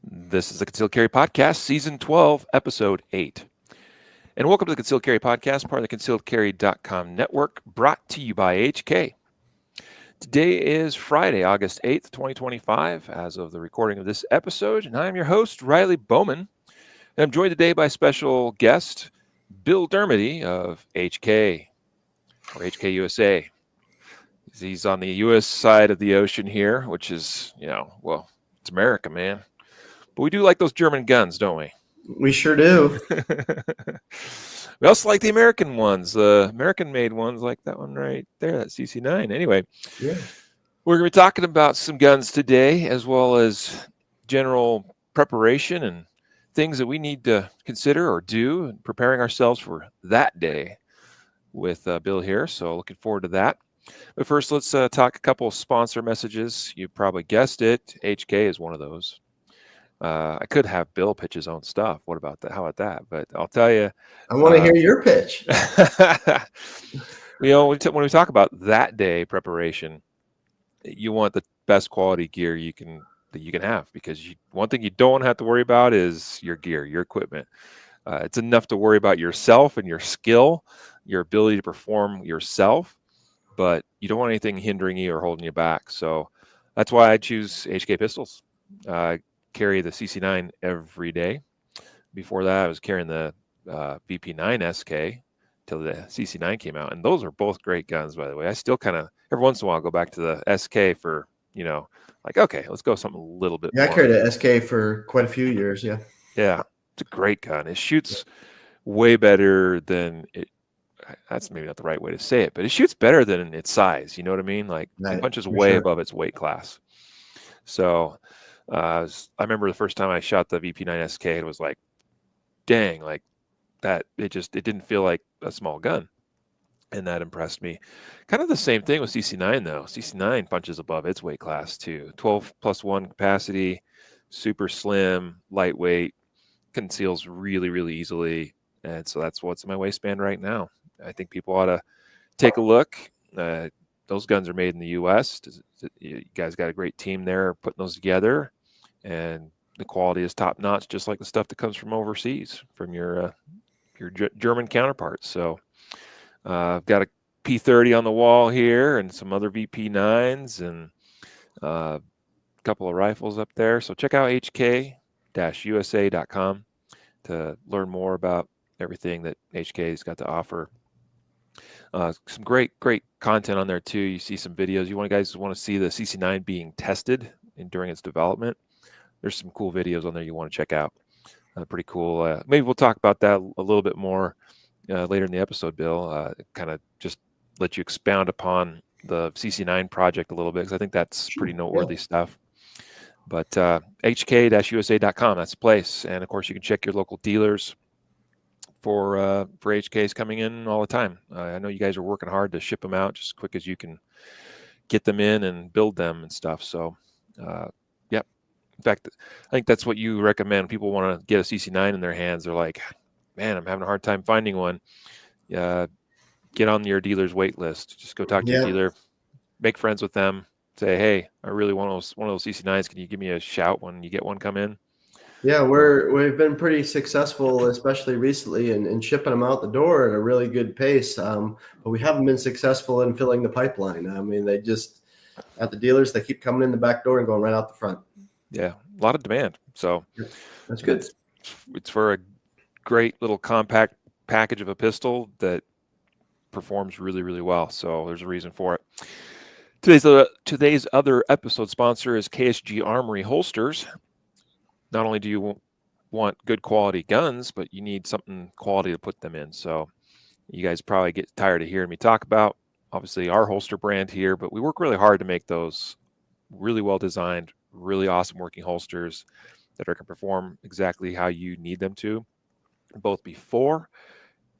This is the Concealed Carry Podcast, Season 12, Episode 8. And welcome to the Concealed Carry Podcast, part of the concealedcarry.com network, brought to you by HK. Today is Friday, August 8th, 2025, as of the recording of this episode. And I'm your host, Riley Bowman. And I'm joined today by special guest, Bill Dermody of HK, or HK USA. He's on the U.S. side of the ocean here, which is, it's America, man. But we do like those German guns, don't we? We sure do. We also like the American ones, the American-made ones like that one right there, that CC9. Anyway, Yeah. we're going to be talking about some guns today, as well as general preparation and things that we need to consider or do in preparing ourselves for that day with Bill here. So looking forward to that. But first, let's talk a couple of sponsor messages. You probably guessed it. HK is one of those. I could have Bill pitch his own stuff. What about that? How about that? But I'll tell you. I want to hear your pitch. When we talk about that day preparation, you want the best quality gear that you can have, because one thing you don't have to worry about is your gear, your equipment. It's enough to worry about yourself and your skill, your ability to perform yourself, but you don't want anything hindering you or holding you back. So that's why I choose HK pistols. Carry the CC9 every day. Before that, I was carrying the VP9 SK till the CC9 came out, and those are both great guns, by the way. I still kind of every once in a while go back to the SK for okay, let's go something a little bit more. I carried a SK for quite a few years. Yeah, it's a great gun. It shoots way better than it. That's maybe not the right way to say it, but it shoots better than its size. You know what I mean? Like it punches way above its weight class. So. I remember the first time I shot the VP9 SK, it was like, dang, like that. It didn't feel like a small gun, and that impressed me. Kind of the same thing with CC9 though. CC9 punches above its weight class too. 12+1 capacity, super slim, lightweight, conceals really, really easily, and so that's what's in my waistband right now. I think people ought to take a look. Those guns are made in the U.S. You guys got a great team there putting those together, and the quality is top notch, just like the stuff that comes from overseas from your German counterparts. So I've got a P30 on the wall here, and some other VP9s, and a couple of rifles up there. So check out hk-usa.com to learn more about everything that HK's got to offer. Some great content on there too. You see some videos. You guys want to see the CC9 being tested during its development. There's some cool videos on there you want to check out. Pretty cool. Maybe we'll talk about that a little bit more later in the episode, Bill. Kind of just let you expound upon the CC9 project a little bit, because I think that's pretty noteworthy stuff. But hk-usa.com, that's the place. And of course, you can check your local dealers for HKs coming in all the time. I know you guys are working hard to ship them out just as quick as you can get them in and build them and stuff. So, in fact, I think that's what you recommend. People want to get a CC9 in their hands. They're like, man, I'm having a hard time finding one. Get on your dealer's wait list. Just go talk to your dealer, make friends with them. Say, hey, I really want one of those CC9s. Can you give me a shout when you get one come in? Yeah, we've been pretty successful, especially recently, in shipping them out the door at a really good pace. But we haven't been successful in filling the pipeline. I mean, they just at the dealers, they keep coming in the back door and going right out the front. Yeah, a lot of demand. So that's good. It's for a great little compact package of a pistol that performs really, really well. So there's a reason for it. Today's other episode sponsor is KSG Armory Holsters. Not only do you want good quality guns, but you need something quality to put them in. So you guys probably get tired of hearing me talk about, obviously, our holster brand here, but we work really hard to make those really well designed, really awesome working holsters that are going to perform exactly how you need them to, both before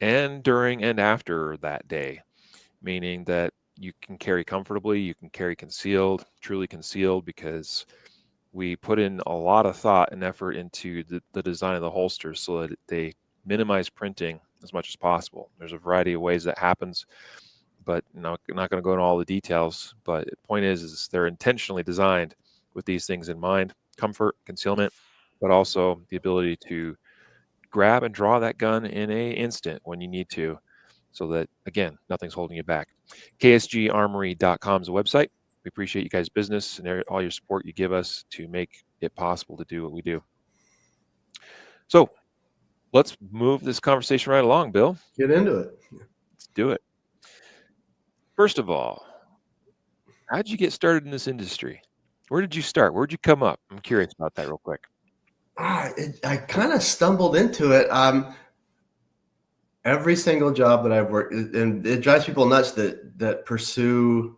and during and after that day, meaning that you can carry comfortably, you can carry concealed, truly concealed, because we put in a lot of thought and effort into the design of the holsters so that they minimize printing as much as possible. There's a variety of ways that happens, but I'm not going to go into all the details. But the point is they're intentionally designed with these things in mind: comfort, concealment, but also the ability to grab and draw that gun in a instant when you need to, so that, again, nothing's holding you back. ksgarmory.com is a website. We appreciate you guys' business and all your support you give us to make it possible to do what we do. So let's move this conversation right along, Bill. Get into it. Let's do it. First of all, how did you get started in this industry? Where did you start? Where did you come up? I'm curious about that real quick. I kind of stumbled into it. Every single job that I've worked, and it drives people nuts that pursue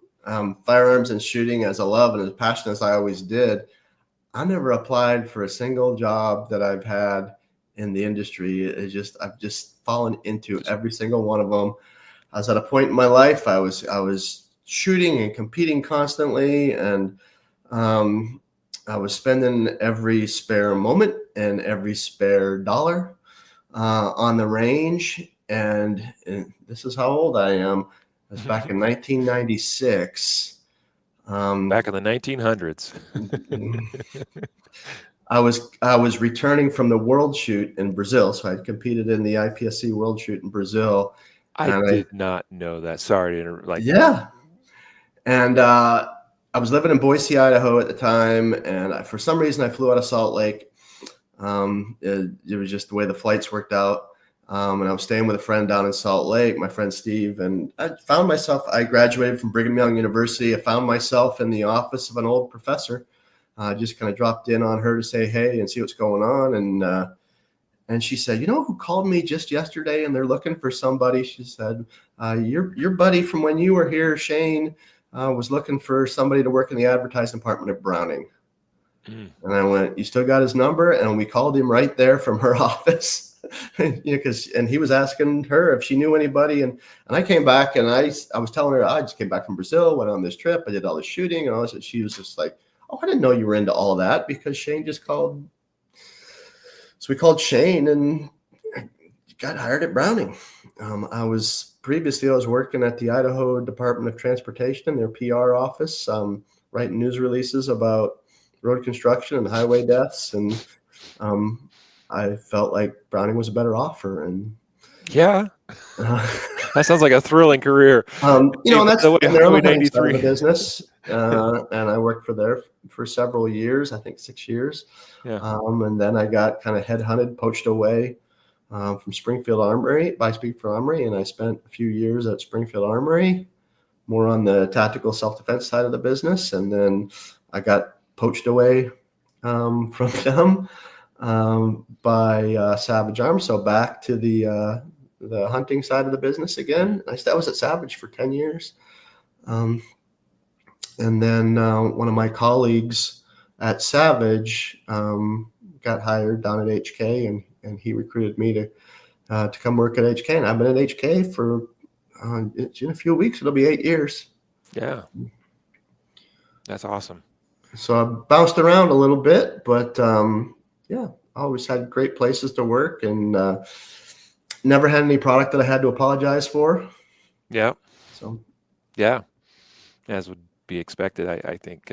firearms and shooting as a love and as passionate as I always did. I never applied for a single job that I've had in the industry. I've just fallen into every single one of them. I was at a point in my life, I was shooting and competing constantly, and I was spending every spare moment and every spare dollar on the range. And this is how old I am. It was back in 1996. Back in the 1900s. I was returning from the World Shoot in Brazil, so I'd competed in the IPSC World Shoot in Brazil. I did not know that. Sorry to interrupt. Yeah, and I was living in Boise, Idaho at the time, and for some reason I flew out of Salt Lake. It was just the way the flights worked out. And I was staying with a friend down in Salt Lake, my friend Steve, and I graduated from Brigham Young University. I found myself in the office of an old professor. Just kind of dropped in on her to say hey and see what's going on. And she said, you know who called me just yesterday and they're looking for somebody? She said, your buddy from when you were here, Shane, was looking for somebody to work in the advertising department at Browning. And I went, you still got his number? And we called him right there from her office. And he was asking her if she knew anybody, and I came back and I was telling her I just came back from Brazil, went on this trip, I did all this shooting and all this, and she was just like, oh, I didn't know you were into all that, because Shane just called. So we called Shane and got hired at Browning. I was working at the Idaho Department of Transportation, their PR office, writing news releases about road construction and highway deaths, and I felt like Browning was a better offer. And yeah, that sounds like a thrilling career. And that's the way they're on the Highway side of 93 the business, and I worked for several years, I think 6 years. Yeah. And then I got kind of headhunted, poached away from Springfield Armory, and I spent a few years at Springfield Armory, more on the tactical self-defense side of the business, and then I got poached away from them by Savage Arms, so back to the hunting side of the business again. I was at Savage for 10 years. And then one of my colleagues at Savage got hired down at HK, and he recruited me to come work at HK. And I've been at HK for in a few weeks, it'll be 8 years. Yeah. That's awesome. So I bounced around a little bit, but yeah, I always had great places to work, and never had any product that I had to apologize for. Yeah. So, yeah, as would be expected, I think,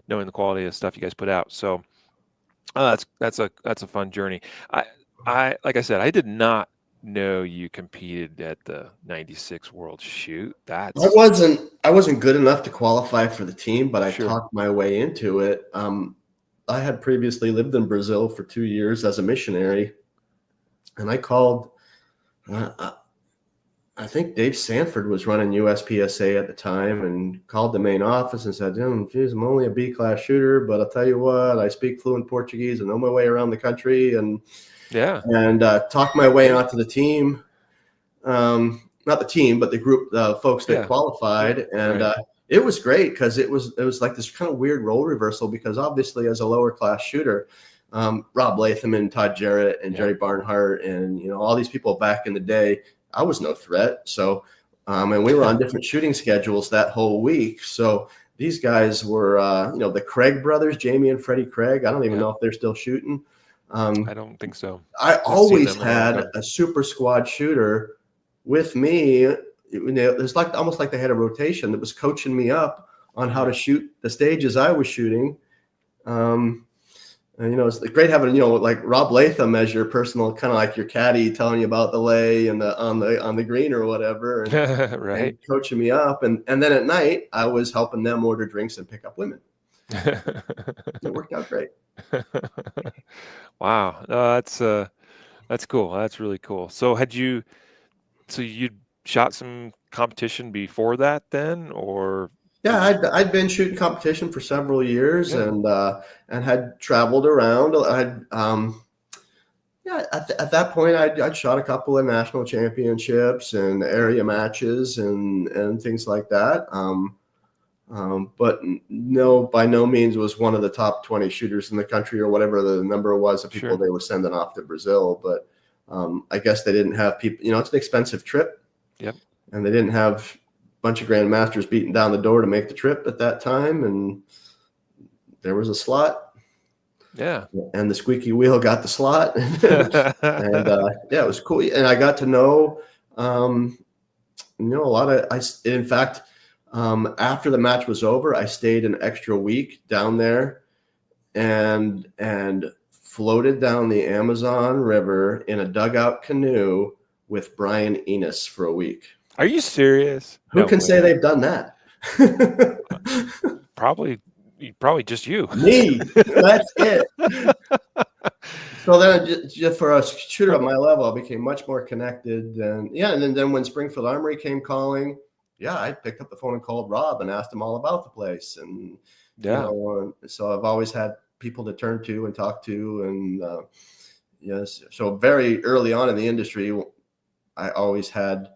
knowing the quality of stuff you guys put out. So that's a fun journey. I like I said, I did not know you competed at the 96 World Shoot. I wasn't good enough to qualify for the team, but I talked my way into it. I had previously lived in Brazil for 2 years as a missionary, and I called. I think Dave Sanford was running USPSA at the time, and called the main office and said, geez, I'm only a B-class shooter, but I'll tell you what, I speak fluent Portuguese and know my way around the country, and talked my way onto the team. Not the team, but the group of folks that qualified. And it was great, because it was like this kind of weird role reversal, because obviously as a lower class shooter, Rob Latham and Todd Jarrett and Jerry Barnhart and all these people back in the day, I was no threat. So and we were on different shooting schedules that whole week. So these guys were the Craig brothers, Jamie and Freddie Craig. I don't even know if they're still shooting. I don't think so. I always had a super squad shooter with me. It's like almost like they had a rotation that was coaching me up on how to shoot the stages I was shooting. And it's great having like Rob Latham as your personal kind of like your caddy, telling you about the lay and on the green or whatever, Right. and coaching me up. And then at night I was helping them order drinks and pick up women. It worked out great. Wow. No, that's cool. That's really cool. So you shot some competition before that then, or Yeah, did you? I'd been shooting competition for several years, Yeah, and had traveled around. Yeah, at that point, I'd shot a couple of national championships and area matches and things like that. But no, by no means was one of the top 20 shooters in the country or whatever the number was of people sure. they were sending off to Brazil. But I guess they didn't have people. It's an expensive trip, Yep. and they didn't have a bunch of grandmasters beating down the door to make the trip at that time. And there was a slot, Yeah. and the squeaky wheel got the slot. And yeah, it was cool. And I got to know, a lot of, in fact, after the match was over, I stayed an extra week down there and floated down the Amazon River in a dugout canoe with Brian Enos for a week. Are you serious? Who No can say way. they've done that? Probably just you. Me. That's it. So then, just for a shooter at my level, I became much more connected. And then when Springfield Armory came calling, yeah, I picked up the phone and called Rob and asked him all about the place. And Yeah. so I've always had people to turn to and talk to. And yes, so very early on in the industry, I always had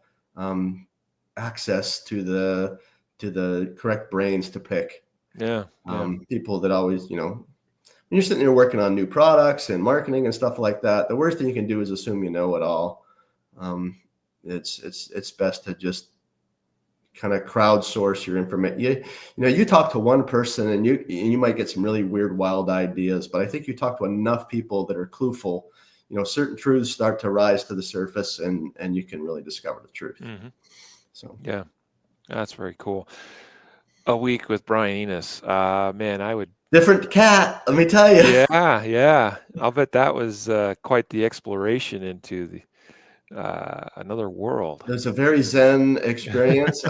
access to the correct brains to pick. Yeah. People that always, when you're sitting there working on new products and marketing and stuff like that, the worst thing you can do is assume you know it all. It's best to just kind of crowdsource your information. You talk to one person and you might get some really weird, wild ideas, but I think you talk to enough people that are clueful, certain truths start to rise to the surface, and you can really discover the truth. Mm-hmm. So Yeah, that's very cool. A week with Brian Enos. Man, I would. Different cat, let me tell you. Yeah. I'll bet that was quite the exploration into the another world. There's a very zen experience.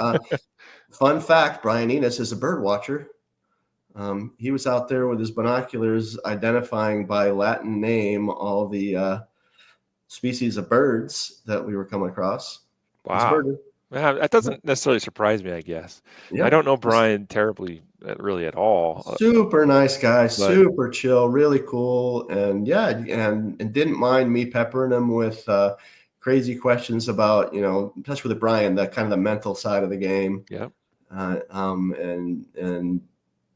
Fun fact: Brian Enos is a bird watcher. He was out there with his binoculars, identifying by Latin name all the species of birds that we were coming across. He's a Wow. birder. Yeah, that doesn't necessarily surprise me, I guess. I Yeah, don't know Brian terribly, really at all, super nice guy, but super chill, really cool, and yeah, and didn't mind me peppering him with crazy questions about, especially with Brian, the kind of the mental side of the game. yeah, And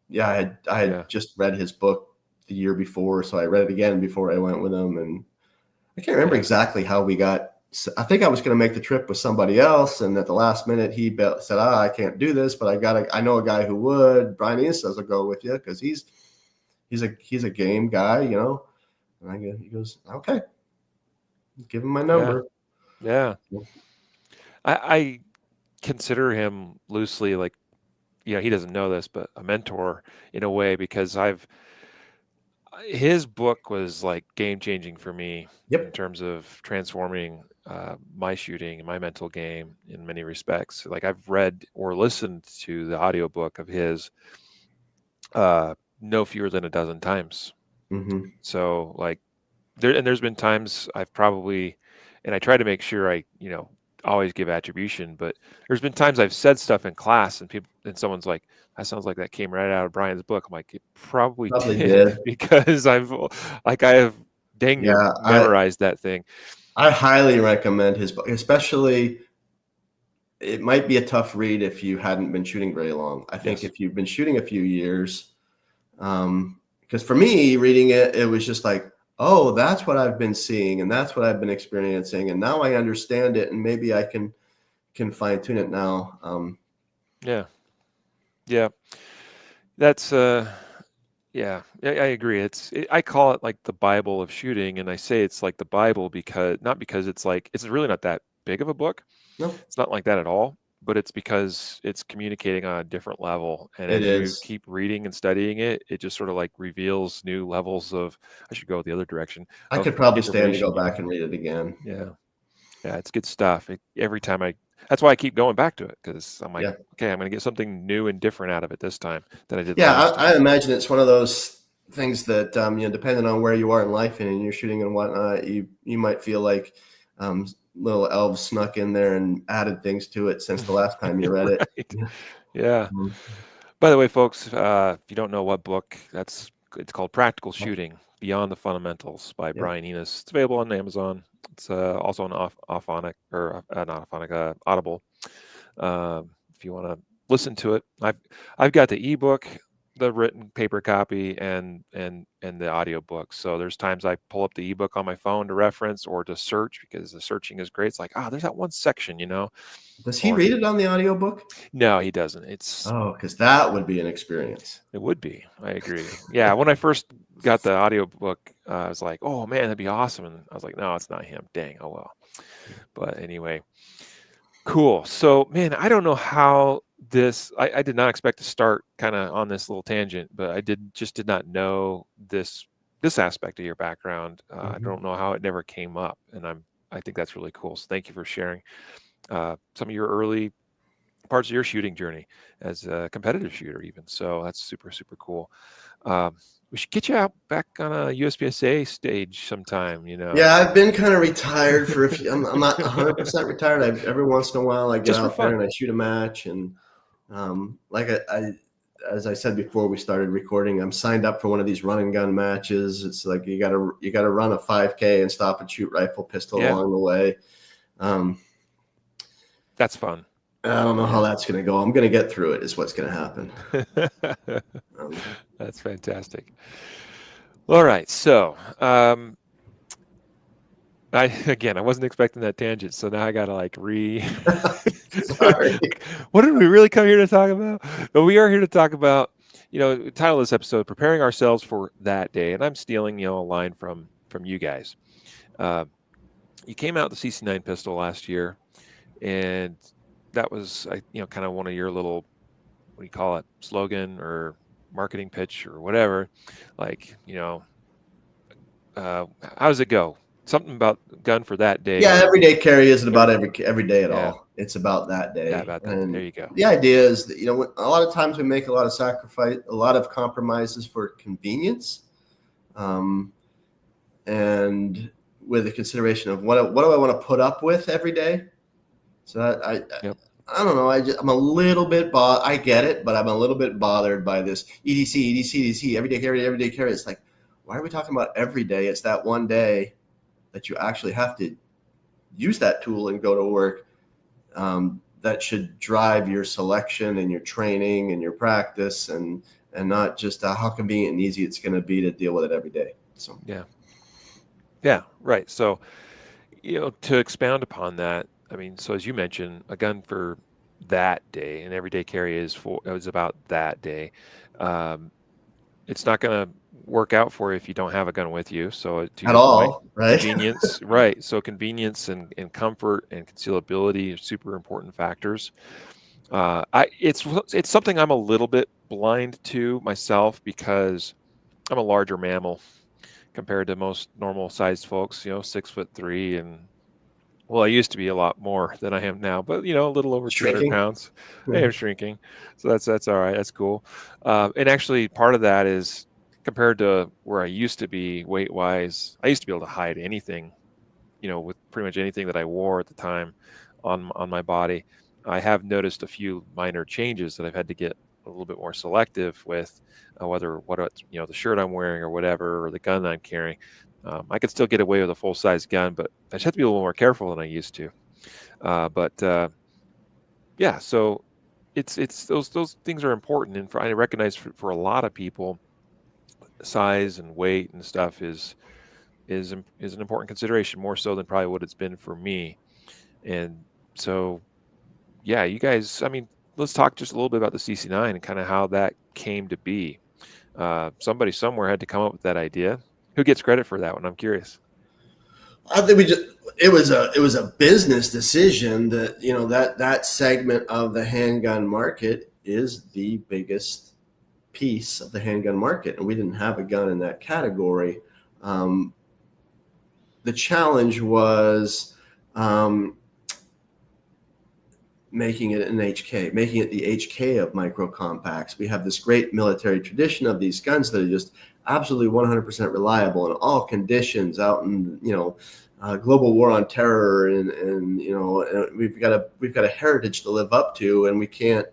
yeah, I yeah, had just read his book the year before, so I read it again before I went with him, and I can't remember yeah, exactly how we got. I think I was going to make the trip with somebody else, and at the last minute, he said, I can't do this, but I know a guy who would. Brian East says, I'll go with you because he's a game guy, And he goes, okay, give him my yeah, number. yeah. I consider him loosely, like, he doesn't know this, but a mentor in a way, because his book was like game changing for me in Yep. terms of transforming my shooting and my mental game in many respects. Like, I've read or listened to the audiobook of his no fewer than a dozen times. Mm-hmm. So, like, there's been times I've probably, and I try to make sure I, always give attribution, but there's been times I've said stuff in class and someone's like, that sounds like that came right out of Brian's book. I'm like, it probably Probably did, did. because I have dang near Yeah, memorized that thing. I highly recommend his book, especially. It might be a tough read if you hadn't been shooting very long. I think Yes. if you've been shooting a few years, because for me, reading it, it was just like, oh, that's what I've been seeing, and that's what I've been experiencing, and now I understand it, and maybe I can fine tune it now. Yeah. Yeah. That's yeah, I agree. I call it like the Bible of shooting, and I say it's like the Bible because not because it's really not that big of a book. No, It's not like that at all. but it's because it's communicating on a different level. And It as you is. keep reading and studying it, it just sort of like reveals new levels of, I should go the other direction, I of could probably stand to information go you back can. and read it again. Yeah. Yeah. It's good stuff. Every time that's why I keep going back to it, because I'm like, Yeah. okay, I'm going to get something new and different out of it this time than I did Yeah, last I time. imagine it's one of those things that depending on where you are in life and you're shooting and whatnot, you might feel like little elves snuck in there and added things to it since the last time you read it. Right. Yeah. Yeah. Mhm. By the way, folks, if you don't know what book, it's called Practical Shooting: Beyond the Fundamentals by Yep. Brian Enos. It's available on Amazon. It's also on Auphonic, or not Auphonic, Audible. If you want to listen to it, I've got the ebook, the written paper copy, and the audio book. So there's times I pull up the ebook on my phone to reference or to search, because the searching is great. It's like, there's that one section, Does he or read it on the audiobook? no, he doesn't. It's Oh, because that would be an experience. It would be. I agree. Yeah, when I first got the audiobook, I was like, "Oh man, that'd be awesome." And I was like, "No, it's not him. Dang. Oh well." But anyway, cool. So, man, I don't know how I did not expect to start kind of on this little tangent, but I did not know this aspect of your background. I Mhm. don't know how it never came up, and I think that's really cool. So, thank you for sharing some of your early parts of your shooting journey as a competitive shooter, even. So that's super, super cool. We should get you out back on a USPSA stage sometime, Yeah, I've been kind of retired for a few. I'm not 100% retired. Every once in a while, I get just for out there fun. and I shoot a match. And like as I said before we started recording, I'm signed up for one of these run and gun matches. It's like you gotta run a 5K and stop and shoot rifle pistol Yeah, along the way. Um, that's fun. I don't know how Yeah. that's gonna go. I'm gonna get through it. Is what's gonna happen. Um, That's fantastic. All right. So, I wasn't expecting that tangent, so now I gotta like sorry. what did we really come here to talk about? But we are here to talk about, the title of this episode, preparing ourselves for that day. And I'm stealing, a line from you guys. Uh, you came out the CC9 pistol last year, and that was, kind of one of your little, what do you call it, slogan or marketing pitch or whatever. Like, how does it go? Something about gun for that day, Yeah, or everyday carry isn't every about day. every day at Yeah, all. It's about that yeah, day. about that. There And you go. the idea is that a lot of times we make a lot of sacrifice, a lot of compromises for convenience, um, and with the consideration of what do I want to put up with every day. So Yep. I don't know. I'm a little bit I get it, but I'm a little bit bothered by this EDC, everyday carry, everyday carry. It's like, why are we talking about every day? It's that one day that you actually have to use that tool and go to work. That should drive your selection and your training and your practice, and not just how convenient and easy it's going to be to deal with it every day. So Yeah, right. So, to expound upon that, I mean, so as you mentioned, a gun for that day, and everyday carry is about that day. Um, it's not going to work out for you if you don't have a gun with you. So, to at your point, all, right? convenience, right? So convenience and comfort and concealability are super important factors. It's something I'm a little bit blind to myself, because I'm a larger mammal compared to most normal sized folks, 6'3", and well, I used to be a lot more than I am now, but a little over 200 Shrinking. pounds. I am shrinking, so that's all right. That's cool. And actually, part of that is compared to where I used to be weight wise. I used to be able to hide anything, with pretty much anything that I wore at the time on my body. I have noticed a few minor changes that I've had to get a little bit more selective with, whether what it's, the shirt I'm wearing or whatever, or the gun I'm carrying. I could still get away with a full size gun, but I just have to be a little more careful than I used to. But yeah, so it's those things are important, and I recognize for a lot of people, size and weight and stuff is an important consideration, more so than probably what it's been for me. And so, yeah, you guys, I mean, let's talk just a little bit about the CC9 and kind of how that came to be. Somebody somewhere had to come up with that idea. Who gets credit for that one? I'm curious. I think it was a business decision that, that segment of the handgun market is the biggest piece of the handgun market, and we didn't have a gun in that category. The challenge was making it an HK, making it the HK of micro compacts. We have this great military tradition of these guns that are just absolutely 100% reliable in all conditions out in, global war on terror, and we've got a heritage to live up to, and we can't,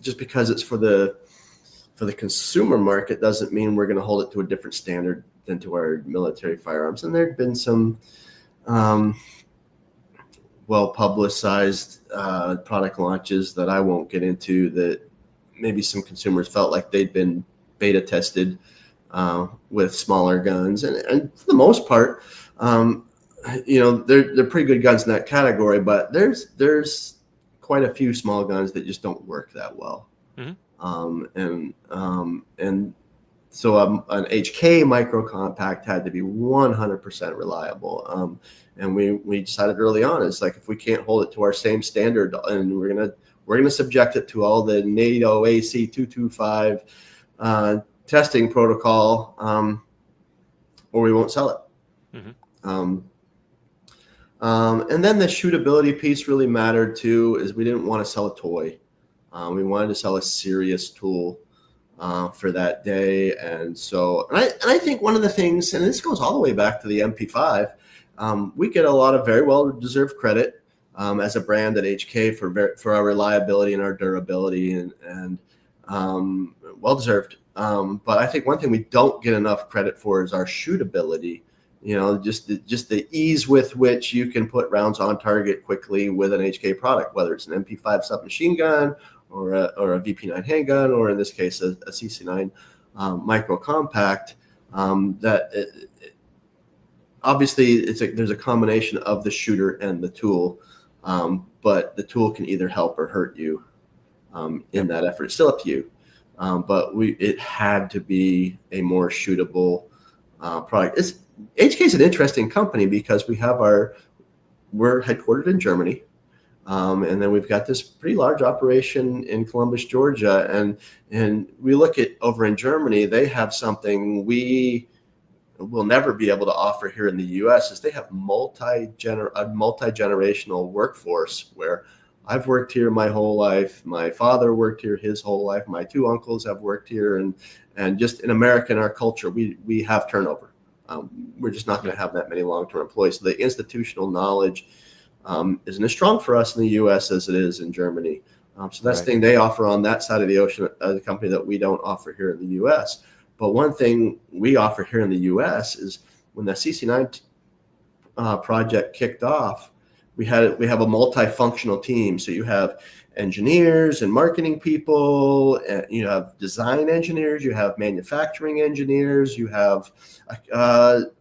just because it's for the consumer market doesn't mean we're going to hold it to a different standard than to our military firearms. And there have been some well-publicized product launches that I won't get into that maybe some consumers felt like they'd been beta tested with smaller guns, and for the most part, they're pretty good guns in that category. But there's quite a few small guns that just don't work that well, and so an HK micro compact had to be 100% reliable. And we decided early on, it's like, if we can't hold it to our same standard, and we're gonna subject it to all the NATO AC 225 testing protocol, or we won't sell it. And then the shootability piece really mattered too, is we didn't want to sell a toy. We wanted to sell a serious tool for that day. And so, and I think one of the things, and this goes all the way back to the MP5, we get a lot of very well-deserved credit as a brand at HK for our reliability and our durability, and well-deserved. But I think one thing we don't get enough credit for is our shootability. Just the ease with which you can put rounds on target quickly with an HK product, whether it's an MP5 submachine gun or a VP9 handgun, or in this case a CC9 micro compact. Obviously there's a combination of the shooter and the tool, but the tool can either help or hurt you in that effort. It's still up to you, but it had to be a more shootable product. HK is an interesting company because we're headquartered in Germany. And then we've got this pretty large operation in Columbus, Georgia. And we look at over in Germany, they have something we will never be able to offer here in the US, is they have a multi-generational workforce, where I've worked here my whole life. My father worked here his whole life. My two uncles have worked here. And just in America, in our culture, we have turnover. We're just not going to have that many long-term employees. So the institutional knowledge isn't as strong for us in the U.S. as it is in Germany. So that's the thing they offer on that side of the ocean, the company that we don't offer here in the U.S. But one thing we offer here in the U.S. is, when the CC9 project kicked off, we have a multifunctional team. So you have engineers and marketing people, and you have design engineers, you have manufacturing engineers, you have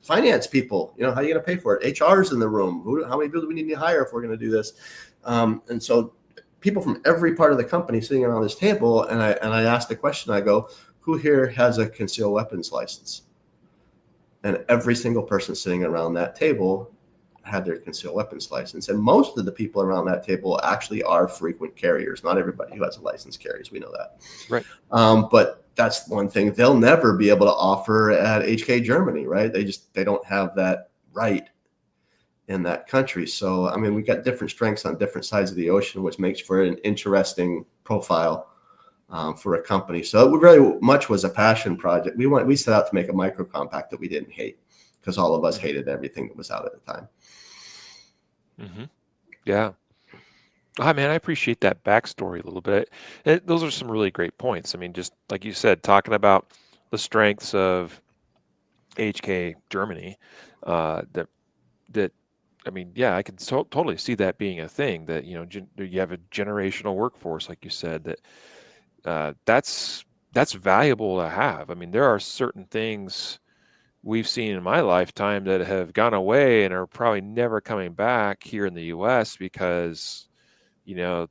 finance people. How are you going to pay for it? HR's in the room. How many people do we need to hire if we're going to do this? And so people from every part of the company sitting around this table, and I asked the question, I go, who here has a concealed weapons license? And every single person sitting around that table had their concealed weapons license. And most of the people around that table actually are frequent carriers. Not everybody who has a license carries. We know that. Right. But that's one thing they'll never be able to offer at HK Germany, right? They don't have that right in that country. So, I mean, we got different strengths on different sides of the ocean, which makes for an interesting profile for a company. So it very much was a passion project. We set out to make a micro compact that we didn't hate, because all of us hated everything that was out at the time. Yeah. Man, I appreciate that backstory a little bit. Those are some really great points. I mean, just like you said, talking about the strengths of HK Germany, that I mean, yeah, I can totally see that being a thing, that, you have a generational workforce, like you said, that that's valuable to have. I mean, there are certain things we've seen in my lifetime that have gone away and are probably never coming back here in the US, because, the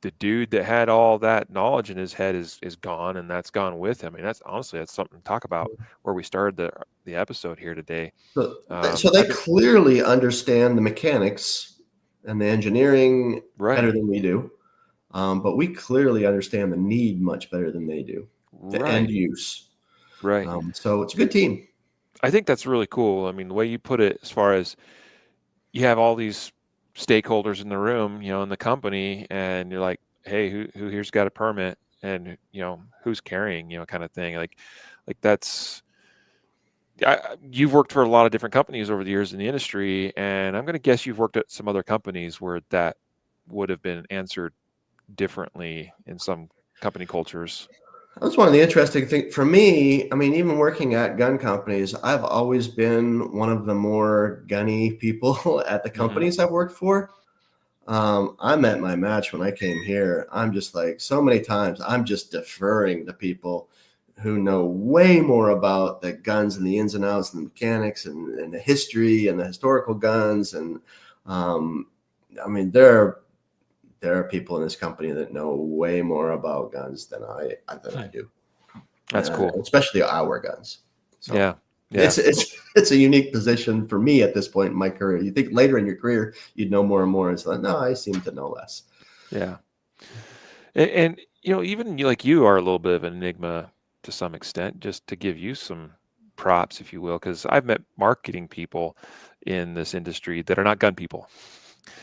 the dude that had all that knowledge in his head is gone, and that's gone with him. I mean, that's honestly, that's something to talk about where we started the episode here today. So they clearly understand the mechanics and the engineering better than we do. But we clearly understand the need much better than they do, the end use. Right. So it's a good team. I think that's really cool. I mean, the way you put it, as far as you have all these stakeholders in the room, in the company, and you're like, hey, who here's got a permit, and who's carrying, kind of thing. Like that's. You've worked for a lot of different companies over the years in the industry, and I'm going to guess you've worked at some other companies where that would have been answered differently in some company cultures. That's one of the interesting things for me. I mean, even working at gun companies, I've always been one of the more gunny people at the companies I've worked for. I'm at my match when I came here. I'm just like, so many times, I'm just deferring to people who know way more about the guns and the ins and outs and the mechanics and the history and the historical guns. And I mean, there are people in this company that know way more about guns than I do. That's cool, especially our guns. So yeah. It's a unique position for me at this point in my career. You think later in your career you'd know more and more. It's like, no, I seem to know less. Yeah, and even like you are a little bit of an enigma to some extent, just to give you some props, if you will, because I've met marketing people in this industry that are not gun people.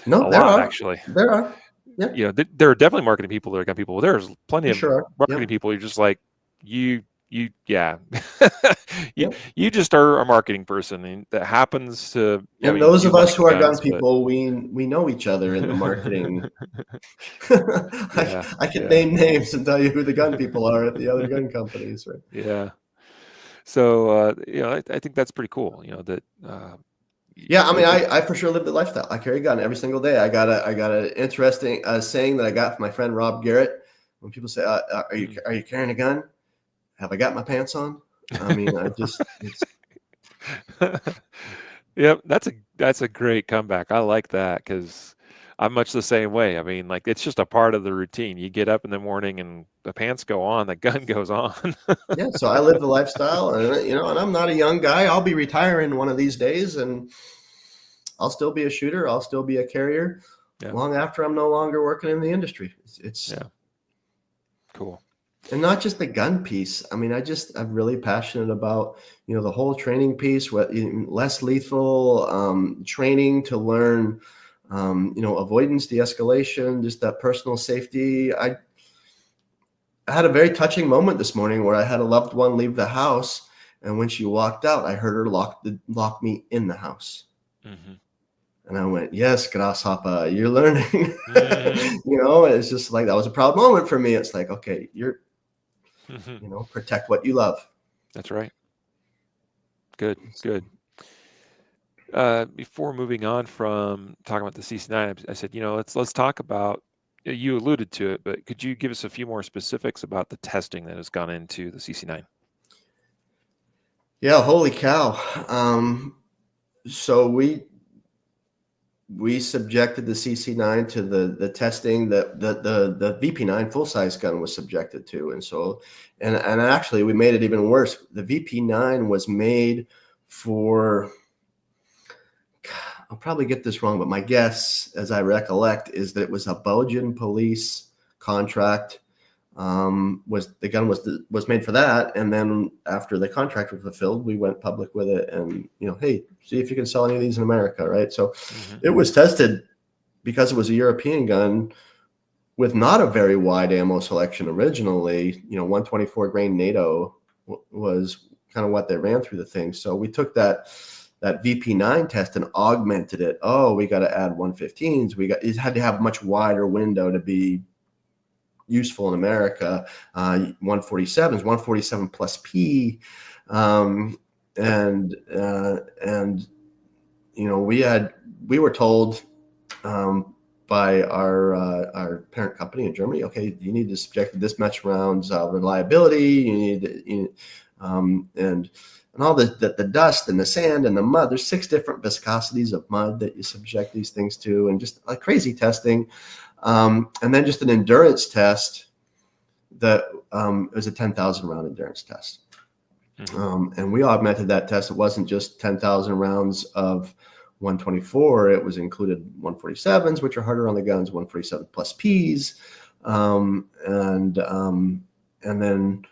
No, actually. There are. Yeah. There are definitely marketing people that are gun people. There's plenty of marketing people. You're just like, you just are a marketing person, and that happens to. And those of us who are gun people, we know each other in the marketing. I can name names and tell you who the gun people are at the other gun companies, right? Yeah. So I think that's pretty cool. That. Yeah, I mean, I for sure live the lifestyle. I carry a gun every single day. I got an interesting saying that I got from my friend Rob Garrett. When people say, "Are you carrying a gun? Have I got my pants on?" I mean, Yep, that's a great comeback. I like that because I'm much the same way. I mean, like, it's just a part of the routine. You get up in the morning and the pants go on, the gun goes on. Yeah, so I live the lifestyle, and and I'm not a young guy. I'll be retiring one of these days, and I'll still be a shooter. I'll still be a carrier long after I'm no longer working in the industry. It's cool. And not just the gun piece. I mean, I'm really passionate about, the whole training piece, less lethal training to learn, avoidance, de-escalation, just that personal safety. I had a very touching moment this morning where I had a loved one leave the house, and when she walked out, I heard her lock me in the house. Mm-hmm. And I went, yes, grasshopper, you're learning. Mm-hmm. It's just like, that was a proud moment for me. It's like, okay, protect what you love. That's right. Good. Before moving on from talking about the CC9, I said, let's talk about, you alluded to it, but could you give us a few more specifics about the testing that has gone into the CC9? Yeah, holy cow. So we subjected the CC9 to the testing that the VP9 full-size gun was subjected to. And so, and actually we made it even worse. The VP9 was made for, I'll probably get this wrong, but my guess, as I recollect, is that it was a Belgian police contract. The gun was made for that, and then after the contract was fulfilled, we went public with it, and hey, see if you can sell any of these in America, right? So it was tested because it was a European gun with not a very wide ammo selection originally. 124 grain NATO was kind of what they ran through the thing. So we took that VP9 test and augmented it. Oh, we got to add 115s. It had to have a much wider window to be useful in America. 147s, 147 plus P, and we were told by our parent company in Germany, okay, you need to subject this much rounds reliability. You need and all the dust and the sand and the mud. There's 6 different viscosities of mud that you subject these things to, and just like crazy testing. And then just an endurance test that it was a 10,000 round endurance test. And we augmented that test. It wasn't just 10,000 rounds of 124. It was included 147s, which are harder on the guns, 147 plus Ps. And then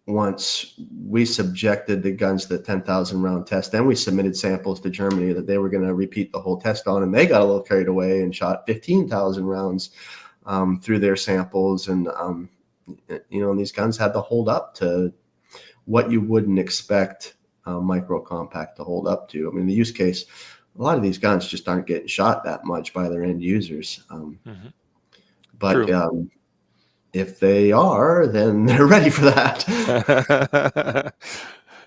once we subjected the guns to the 10,000 round test, then we submitted samples to Germany that they were going to repeat the whole test on, and they got a little carried away and shot 15,000 rounds through their samples. And these guns had to hold up to what you wouldn't expect micro compact to hold up to. I mean, the use case, a lot of these guns just aren't getting shot that much by their end users. But if they are, then they're ready for that.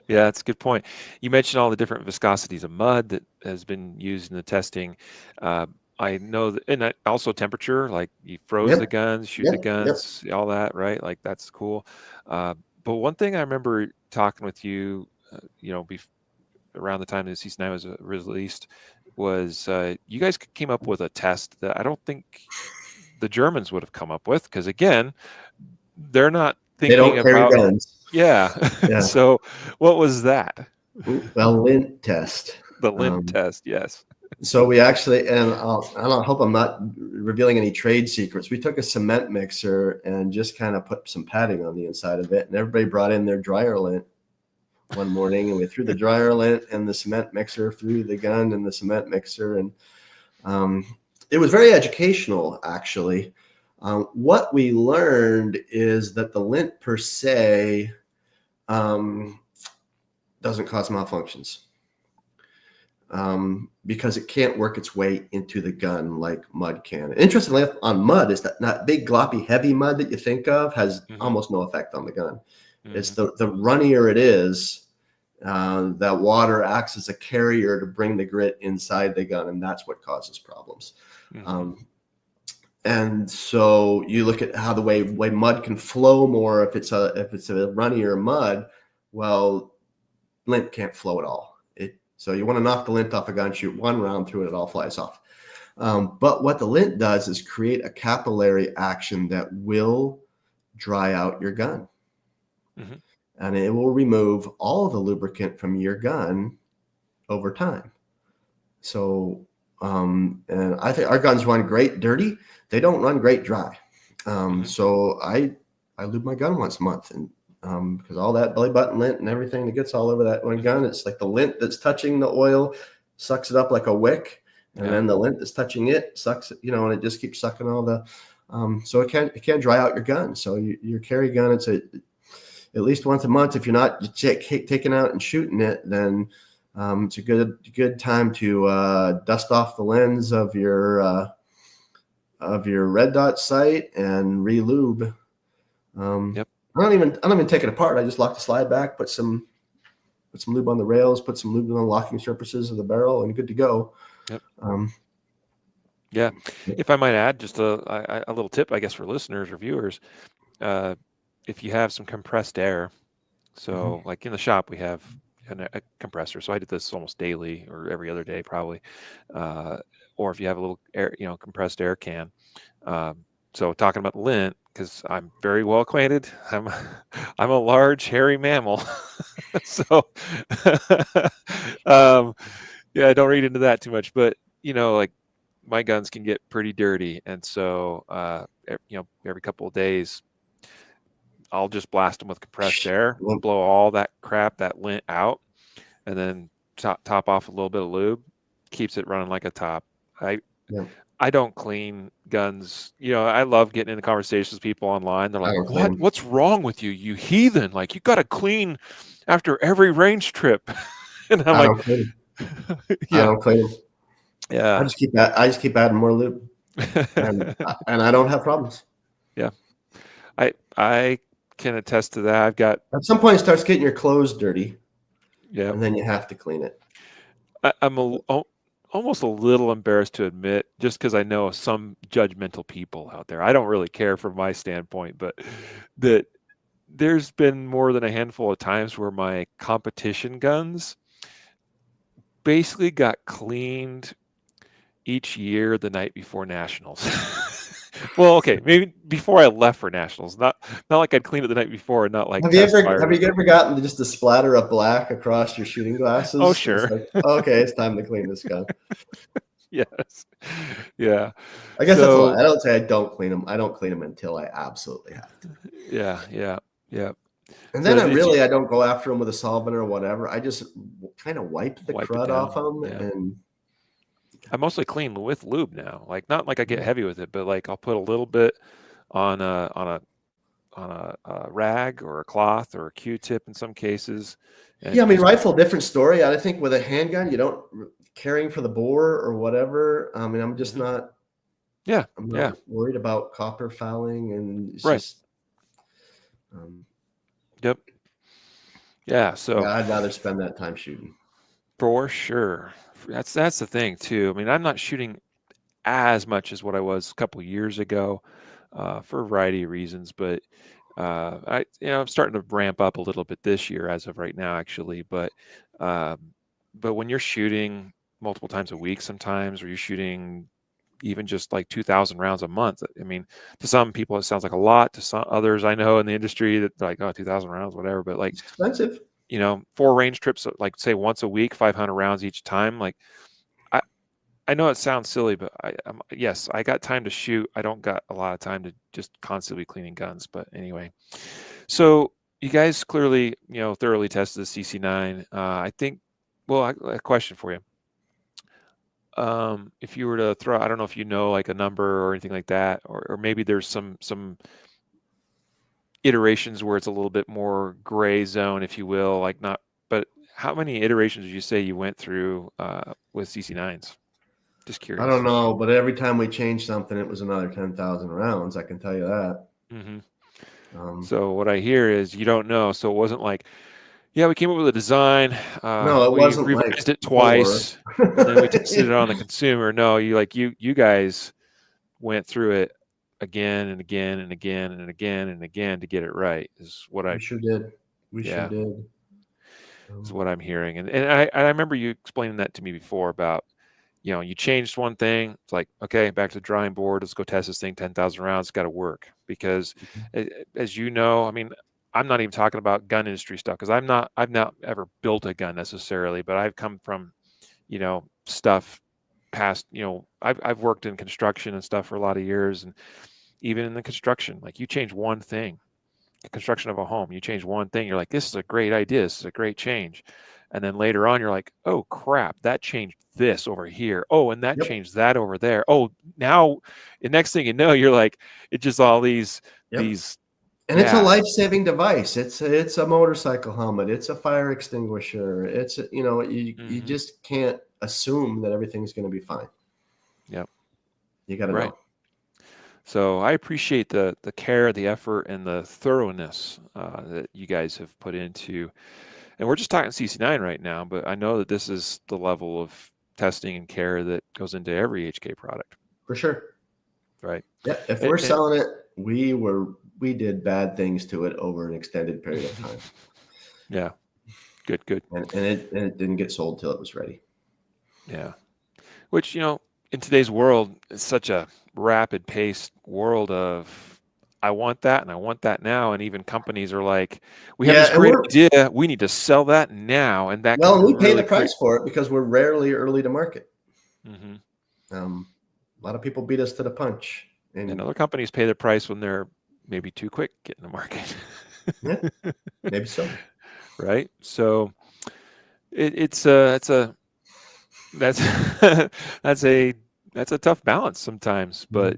Yeah, that's a good point. You mentioned all the different viscosities of mud that has been used in the testing. I know that, and also temperature, like you froze the guns, shoot the guns, all that, right? Like that's cool. But one thing I remember talking with you, around the time the CC9 was released, was you guys came up with a test that I don't think the Germans would have come up with, because again, they're not thinking about guns. Yeah. So what was that? The lint test. The lint test, yes. So we actually, and I hope I'm not revealing any trade secrets. We took a cement mixer and just kind of put some padding on the inside of it, and everybody brought in their dryer lint one morning, and we threw the dryer lint and the cement mixer through the gun and the cement mixer, and it was very educational, actually. What we learned is that the lint per se doesn't cause malfunctions. Because it can't work its way into the gun like mud can. Interestingly, on mud, is that big gloppy heavy mud that you think of has almost no effect on the gun. It's the runnier it is, that water acts as a carrier to bring the grit inside the gun, and that's what causes problems. And so you look at how the way mud can flow more if it's a runnier mud. Well, lint can't flow at all. So you want to knock the lint off a gun, shoot one round through it, it all flies off. But what the lint does is create a capillary action that will dry out your gun. And it will remove all of the lubricant from your gun over time. So, and I think our guns run great dirty. They don't run great dry. So I lube my gun once a month, and because all that belly button lint and everything that gets all over that one gun, it's like the lint that's touching the oil sucks it up like a wick, and then the lint that's touching it sucks it, and it just keeps sucking all the. So it can dry out your gun. So your carry gun, it's at least once a month. If you're not taking out and shooting it, then it's a good time to dust off the lens of your red dot sight and re-lube. I don't even take it apart. I just lock the slide back, put some lube on the rails, put some lube on the locking surfaces of the barrel, and good to go. If I might add, just a little tip, I guess, for listeners or viewers, if you have some compressed air, so like in the shop we have a compressor, so I did this almost daily or every other day probably, or if you have a little air, compressed air can. So talking about lint, because I'm very well acquainted. I'm a large hairy mammal, so I don't read into that too much. But like my guns can get pretty dirty, and so every couple of days, I'll just blast them with compressed air, blow all that crap, that lint out, and then top off a little bit of lube, keeps it running like a top. I don't clean guns. I love getting into conversations with people online. They're like, what's wrong with you, you heathen? Like, you got to clean after every range trip. And I'm like, I don't clean. Yeah. I just keep adding more lube, and I don't have problems. Yeah. I can attest to that. I've got, at some point it starts getting your clothes dirty. Yeah. And then you have to clean it. I'm almost a little embarrassed to admit, just because I know some judgmental people out there. I don't really care from my standpoint, but that there's been more than a handful of times where my competition guns basically got cleaned each year the night before nationals. Well, okay, maybe before I left for nationals, not like I'd clean it the night before, and not like test fire Have it. you ever gotten just a splatter of black across your shooting Oh, glasses? It's sure. like, okay, it's time to clean this gun. Yes. Yeah. I guess that's a lie. So I don't say I don't clean them. I don't clean them until I absolutely have to. yeah. And So then did you I don't go after them with a solvent or whatever. I just kind of wipe the wipe it crud off down? them, Yeah. and I mostly clean with lube now. Like not like I get heavy with it, but like I'll put a little bit on a rag or a cloth or a Q-tip in some cases, yeah, I and mean, just rifle, different story. I think with a handgun, you don't caring for the bore or whatever. I mean, mhm. I'm Yeah, not worried about copper fouling, and it's right. just, um, Yep. Yeah. So yeah, I'd rather spend that time shooting. for sure, that's the thing too. I mean, I'm not shooting as much as what I was a couple years ago, for a variety of reasons. But I'm starting to ramp up a little bit this year as of right now, actually. Um, but when you're shooting multiple times a week, sometimes, or you're shooting even just like 2,000 rounds a month, I mean, to some people it sounds like a lot. To some others I know in the industry that they're like, oh, 2,000 rounds, whatever. But like, It's expensive. 4 range trips, like say once a week, 500 rounds each time, like. I, I know it sounds silly, but yes, I got time to shoot. I don't got a lot of time to just constantly cleaning guns. But anyway, so you guys clearly, thoroughly tested the CC9. I think, well, a question for you. If you were to throw, I don't know if you know like a number or anything like that, or maybe there's some iterations where it's a little bit more gray zone, if you will, like not, but how many iterations would you say you went through with CC9s? Just I don't curious. know, but every time we changed something, it was another 10,000 rounds. I can tell you that. hmm Um, So what I hear is you don't know. So it wasn't like, yeah, we came up with a design, no, it we wasn't like revised it four. twice, and then we tested it on the consumer. No, you guys went through it again and again and again and again and again to get it right. Is what We sure did. We sure yeah, did. is Um, what I'm hearing. And I remember you explaining that to me before about, you changed one thing. It's like, okay, back to the drawing board. Let's go test this thing. 10,000 rounds. It's got to work because, as you know, I mean, I'm not even talking about gun industry stuff because I've not ever built a gun necessarily, but I've come from, stuff past, I've worked in construction and stuff for a lot of years. And even in the construction, like you change one thing, the construction of a home, you change one thing, you're like, this is a great idea, this is a great change. And then later on, you're like, oh crap, that changed this over here. Oh, and that yep. changed that over there. Oh, now the next thing you know, you're like, it's just all Yep. these, And it's a yeah. life-saving device. It's a motorcycle helmet. It's a fire extinguisher. You hmm just can't assume that everything's going to be fine. Yep. You got to Right. know. So I appreciate the care, the effort, and the thoroughness that you guys have put into. And we're just talking CC9 right now, but I know that this is the level of testing and care that goes into every HK product, For sure. right? Yeah, if And, we're and selling it, we did bad things to it over an extended period of time, yeah, good. and it didn't get sold till it was ready. Yeah. Which, in today's world, it's such a rapid paced world of I want that and I want that now. And even companies are like, we have Yeah, this and great idea. We need to sell that now. And that can we pay the really create. price for it because we're rarely early to market. hmm A lot of people beat us to the punch, And and other companies pay the price when they're maybe too quick getting the market. yeah, maybe so. Right. So it's a that's that's a that's a tough balance sometimes. But Mhm.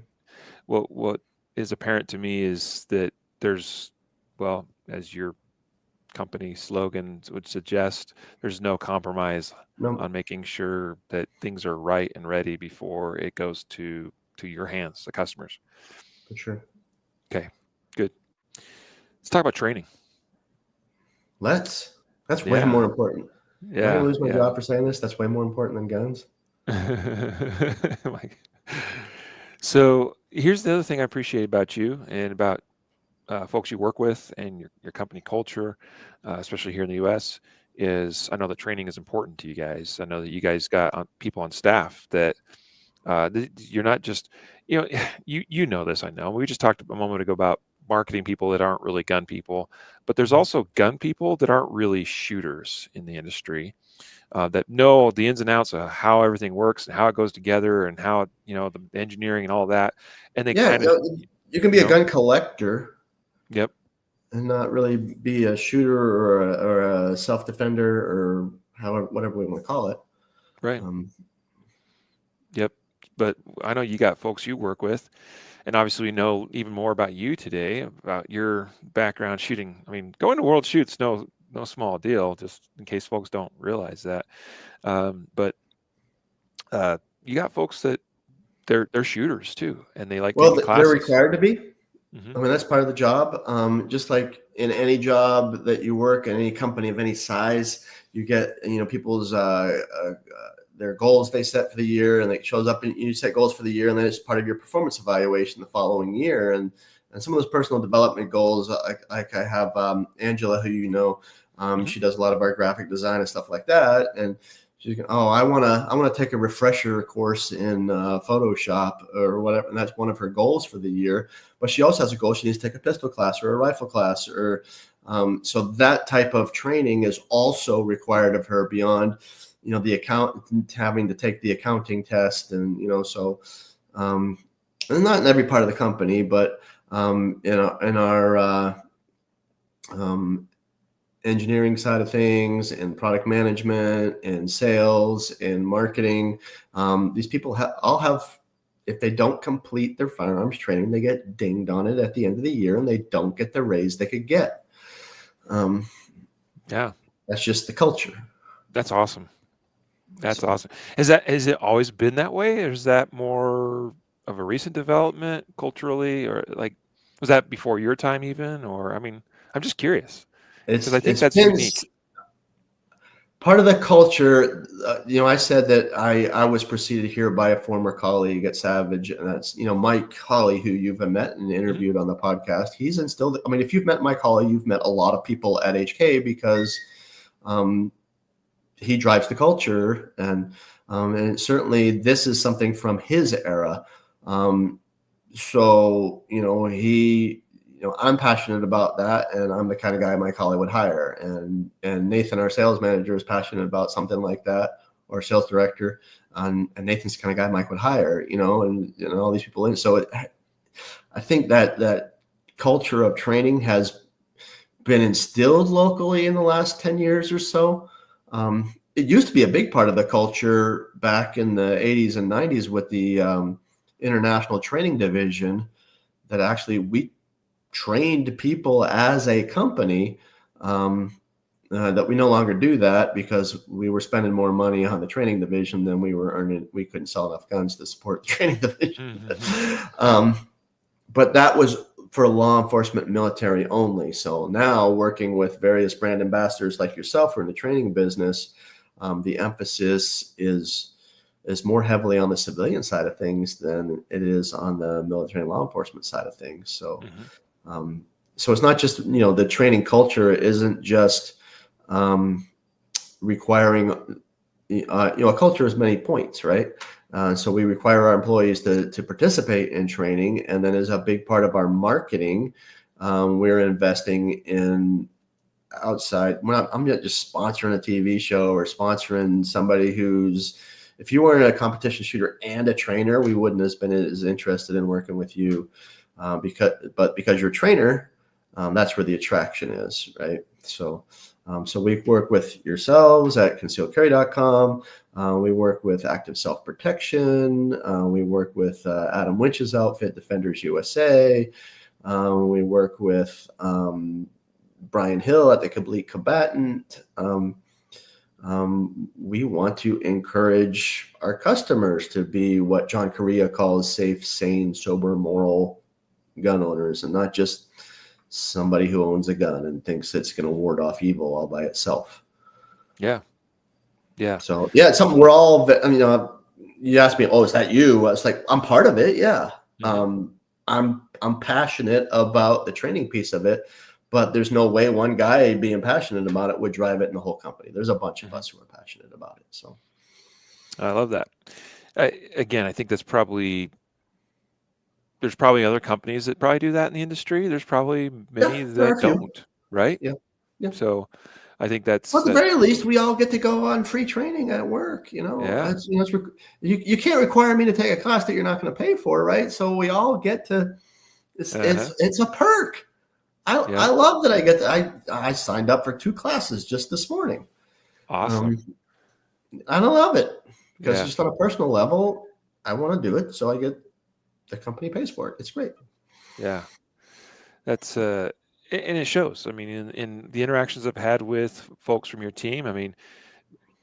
what is apparent to me is that there's, well, as your company slogan would suggest, there's no compromise No, on making sure that things are right and ready before it goes to your hands, the customers. for sure. Okay, good. Let's talk about training. That's way Yeah, more important. Am I gonna yeah, lose my yeah. job for saying this? That's way more important than guns. Like, so here's the other thing I appreciate about you and about folks you work with and your company culture, especially here in the U.S., is I know that training is important to you guys. I know that you guys got people on staff that You're not just, you know this. I know. We just talked a moment ago about marketing people that aren't really gun people, but there's also gun people that aren't really shooters in the industry, that know the ins and outs of how everything works and how it goes together and how, the engineering and all that. And they Yeah, kind of, you can be a gun collector yep, and not really be a shooter or a self defender or however whatever we want to call it. right, Um, yep. But I know you got folks you work with, and obviously we know even more about you today, about your background shooting. I mean, going to World Shoots no small deal. Just in case folks don't realize that, but you got folks that they're shooters too, and they like well, taking they're classes. required to be. Hmm. I mean, that's part of the job. Just like in any job that you work in any company of any size, you get, people's their goals they set for the year, and it shows up and you set goals for the year, and then it's part of your performance evaluation the following year. And some of those personal development goals, like I have Angela, who Hmm. she does a lot of our graphic design and stuff like that, and she's going, oh, I want to take a refresher course in Photoshop or whatever, and that's one of her goals for the year. But she also has a goal. She needs to take a pistol class or a rifle class, or so that type of training is also required of her beyond, having to take the accounting test, and and not in every part of the company, but in our engineering side of things and product management and sales and marketing. These people all have, if they don't complete their firearms training, they get dinged on it at the end of the year and they don't get the raise they could get. Yeah, That's just the culture. that's awesome. That's So awesome. Has it always been that way, or is that more of a recent development culturally, or like was that before your time even? Or I mean, I'm just curious because I think it's that's been unique. part of the culture. I said that I was preceded here by a former colleague at Savage, and that's Mike Hawley, who you've met and Hmm. interviewed on the podcast. He's instilled. I mean, if you've met Mike Hawley, you've met a lot of people at HK because um, he drives the culture, and certainly this is something from his era. Um, so I'm passionate about that, and I'm the kind of guy Mike Hawley would hire, and Nathan, our sales manager, is passionate about something like that, or sales director, and Nathan's the kind of guy Mike would hire, and all these people in. So I think that culture of training has been instilled locally in the last 10 years or so. It used to be a big part of the culture back in the 80s and 90s with the international training division, that actually we trained people as a company. That we no longer do that because we were spending more money on the training division than we were earning. We couldn't sell enough guns to support the training division. Hmm. But that was for law enforcement, military only. So now, working with various brand ambassadors like yourself who are in the training business, the emphasis is more heavily on the civilian side of things than it is on the military and law enforcement side of things. So, Hmm. so it's not just the training culture isn't just requiring a culture has many points, right? So we require our employees to participate in training, and then as a big part of our marketing, we're investing in outside. I'm not just sponsoring a TV show or sponsoring somebody who's. If you weren't a competition shooter and a trainer, we wouldn't have been as interested in working with you, because you're a trainer, that's where the attraction is, right? So we work with yourselves at concealedcarry.com. We work with Active Self Protection. We work with Adam Winch's outfit, Defenders USA. We work with Brian Hill at the Complete Combatant. We want to encourage our customers to be what John Correa calls safe, sane, sober, moral gun owners, and not just somebody who owns a gun and thinks it's going to ward off evil all by itself. Yeah, yeah. So yeah, it's something we're all. I mean, you asked me, "Oh, is that you?" It's like I'm part of it. Yeah, Hmm. I'm passionate about the training piece of it, but there's no way one guy being passionate about it would drive it in the whole company. There's a bunch of Hmm. us who are passionate about it. So I love that. Again, I think there's probably other companies that probably do that in the industry. There's probably Yeah, many there are that a few. don't, right? Yeah. Yeah. So I think Well, that's at the that. very least, we all get to go on free training at work. Yeah. You can't require me to take a class that you're not going to pay for, right? So we all get to. Uh-huh. It's a perk. I Yep. love that I get. I signed up for 2 classes just this morning. Awesome. Um, I love it because Yeah. just on a personal level, I want to do it, so I get the company pays for it. It's great. Yeah. That's and it shows. I mean, in the interactions I've had with folks from your team, I mean,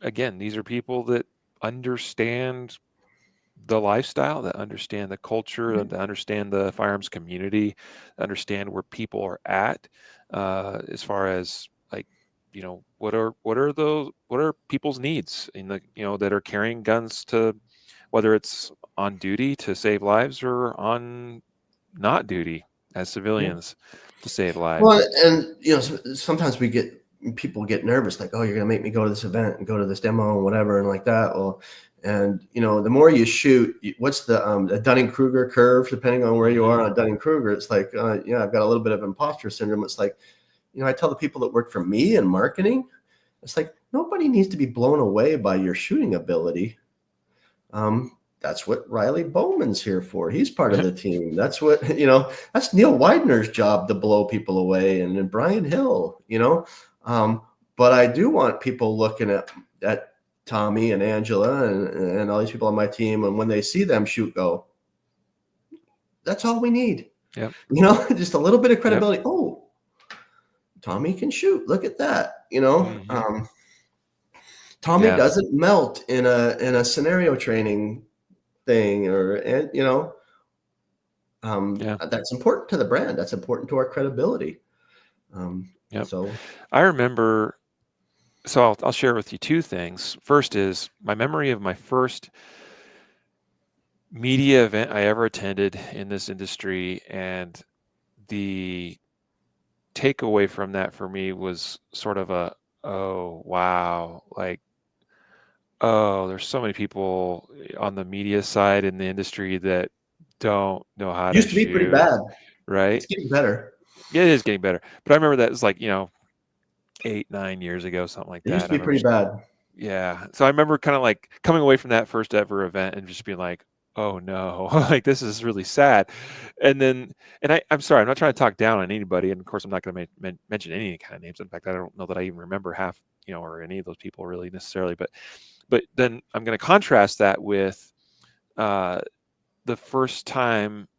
again, these are people that understand the lifestyle, that understand the culture, that understand the firearms community, understand where people are at, as far as like, what are people's needs in the that are carrying guns, to whether it's on duty to save lives or on not duty as Yeah. civilians to save Well, lives. and sometimes people get nervous, like, oh, you're going to make me go to this event and go to this demo and whatever and like that. Well, and the more you shoot, what's the Dunning-Kruger curve? Depending on where you Hmm. are on Dunning-Kruger, it's like, I've got a little bit of imposter syndrome. It's like, I tell the people that work for me in marketing, it's like nobody needs to be blown away by your shooting ability. That's what Riley Bowman's here for. He's part of the team. That's what, that's Neil Widener's job to blow people away, and then Brian Hill, but I do want people looking at Tommy and Angela and all these people on my team. And when they see them shoot, go, that's all we need. Yep. Just a little bit of Yep. credibility. Oh, Tommy can shoot. Look at that. Hmm. Tommy Yeah. doesn't melt in a scenario training thing, Yeah. that's important to the brand. That's important to our credibility. Yep. So I remember. So I'll share with you two things. First is my memory of my first media event I ever attended in this industry, and the takeaway from that for me was sort of a, oh wow, like, oh, there's so many people on the media side in the industry that don't know how to used to be pretty shoot, bad. right? It's getting better. Yeah, it is getting better, but I remember that was like 8, 9 years ago, something like It used that. to I be remember. pretty bad. Yeah. So I remember kind of like coming away from that first ever event and just being like, oh no, like this is really sad. And then, I'm sorry, I'm not trying to talk down on anybody. And of course, I'm not going to mention any kind of names. In fact, I don't know that I even remember half, or any of those people really necessarily. But then I'm going to contrast that with uh, the first time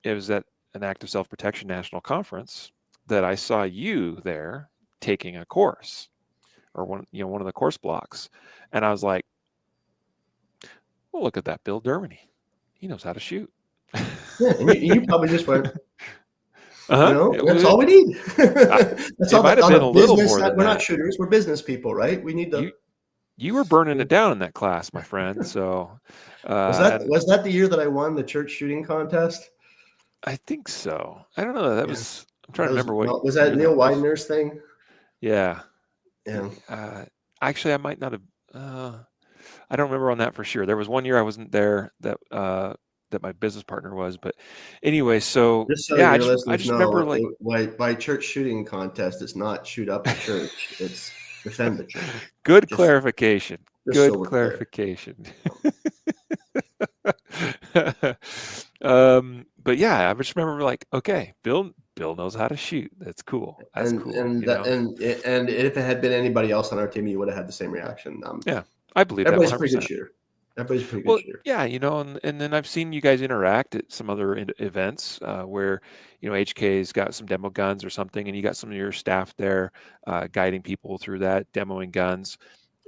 it was at an Active Self-Protection National Conference that I saw you there taking a course, or one of the course blocks. And I was like, well, look at that Bill Dermody. He knows how to shoot. Yeah, and you probably just went, Uh-huh. that's all we need. I, That's it all might that have on been the a little business more side. than We're not that. shooters. We're business people, right? We need to. You were burning it down in that class, my friend. So, and Was that the year that I won the church shooting contest? I think so. I don't know. That Yeah. was. I'm trying to remember what Was that year Neil that was. Widener's thing? Yeah. Yeah. Actually, I might not have. I don't remember on that for sure. There was one year I wasn't there that my business partner was, but anyway. So Just so yeah, your I listeners just remember know, like, by church shooting contest, it's not shoot up the church; it's defend the church. good Just clarification. so Good we're clear. clarification. But yeah, I just remember like, okay, Bill knows how to shoot. That's cool. That's And cool. and that, and if it had been anybody else on our team, you would have had the same reaction. Yeah, I believe that Everybody's a pretty good 100%. shooter. Everybody's a pretty good Well, shooter. yeah, and then I've seen you guys interact at some other events where HK's got some demo guns or something, and you got some of your staff there guiding people through that, demoing guns.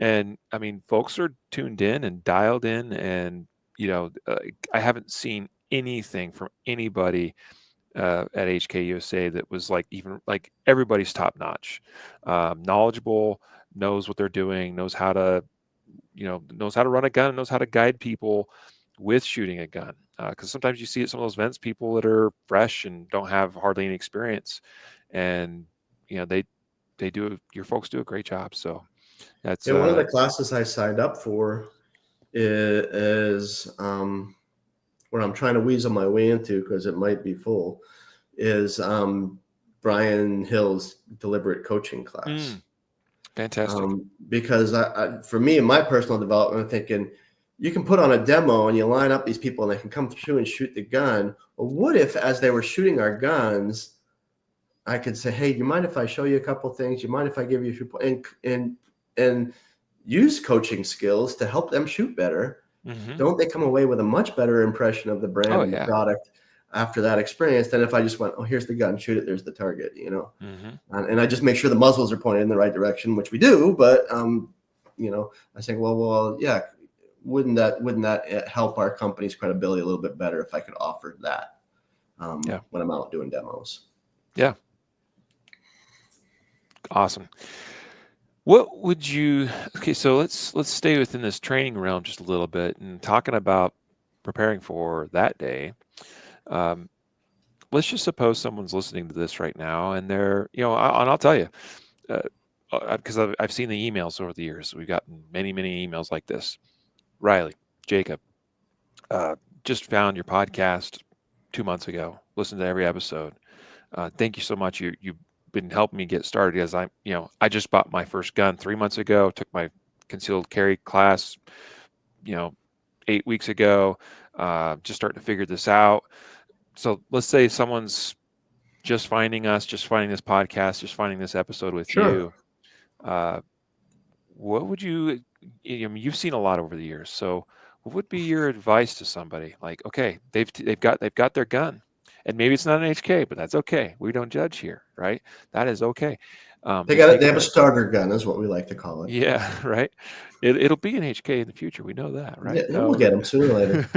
And I mean, folks are tuned in and dialed in, and I haven't seen anything from anybody at HK USA that was like, even like, everybody's top notch, knowledgeable, knows what they're doing, knows how to run a gun, knows how to guide people with shooting a gun. Because sometimes you see at some of those events people that are fresh and don't have hardly any experience, and your folks do a great job. So that's Yeah, one of the classes I signed up for, is what I'm trying to weasel my way into because it might be full, is Brian Hill's deliberate coaching class. Fantastic. Because for me, in my personal development, I'm thinking you can put on a demo and you line up these people and they can come through and shoot the gun. Well, what if as they were shooting our guns, I could say, hey, do you mind if I show you a couple things? Do you mind if I give you a few and use coaching skills to help them shoot better? Don't they come away with a much better impression of the brand Oh and the yeah. product after that experience than if I just went, oh, here's the gun, shoot it, there's the target, you know? And I just make sure the muzzles are pointed in the right direction, which we do, but you know, I think, well, yeah, wouldn't that help our company's credibility a little bit better if I could offer that when I'm out doing demos? Yeah. Awesome. What would you, okay, so let's stay within this training realm just a little bit and talking about preparing for that day. Let's just suppose someone's listening to this right now and they're, and I'll tell you, because I've seen the emails over the years. We've gotten many, many emails like this. Riley, Jacob, just found your podcast 2 months ago. Listened to every episode. Thank you so much. You've been helping me get started as I just bought my first gun 3 months ago, took my concealed carry class, 8 weeks ago, just starting to figure this out. So let's say someone's just finding us, just finding this podcast, just finding this episode with you. What would you've seen a lot over the years. So what would be your advice to somebody like, okay, they've got their gun and maybe it's not an HK, but that's okay. We don't judge here, right? That is okay. They have a starter gun is what we like to call it. Yeah. Right. It'll be an HK in the future. We know that, right? Yeah, we'll get them sooner or later.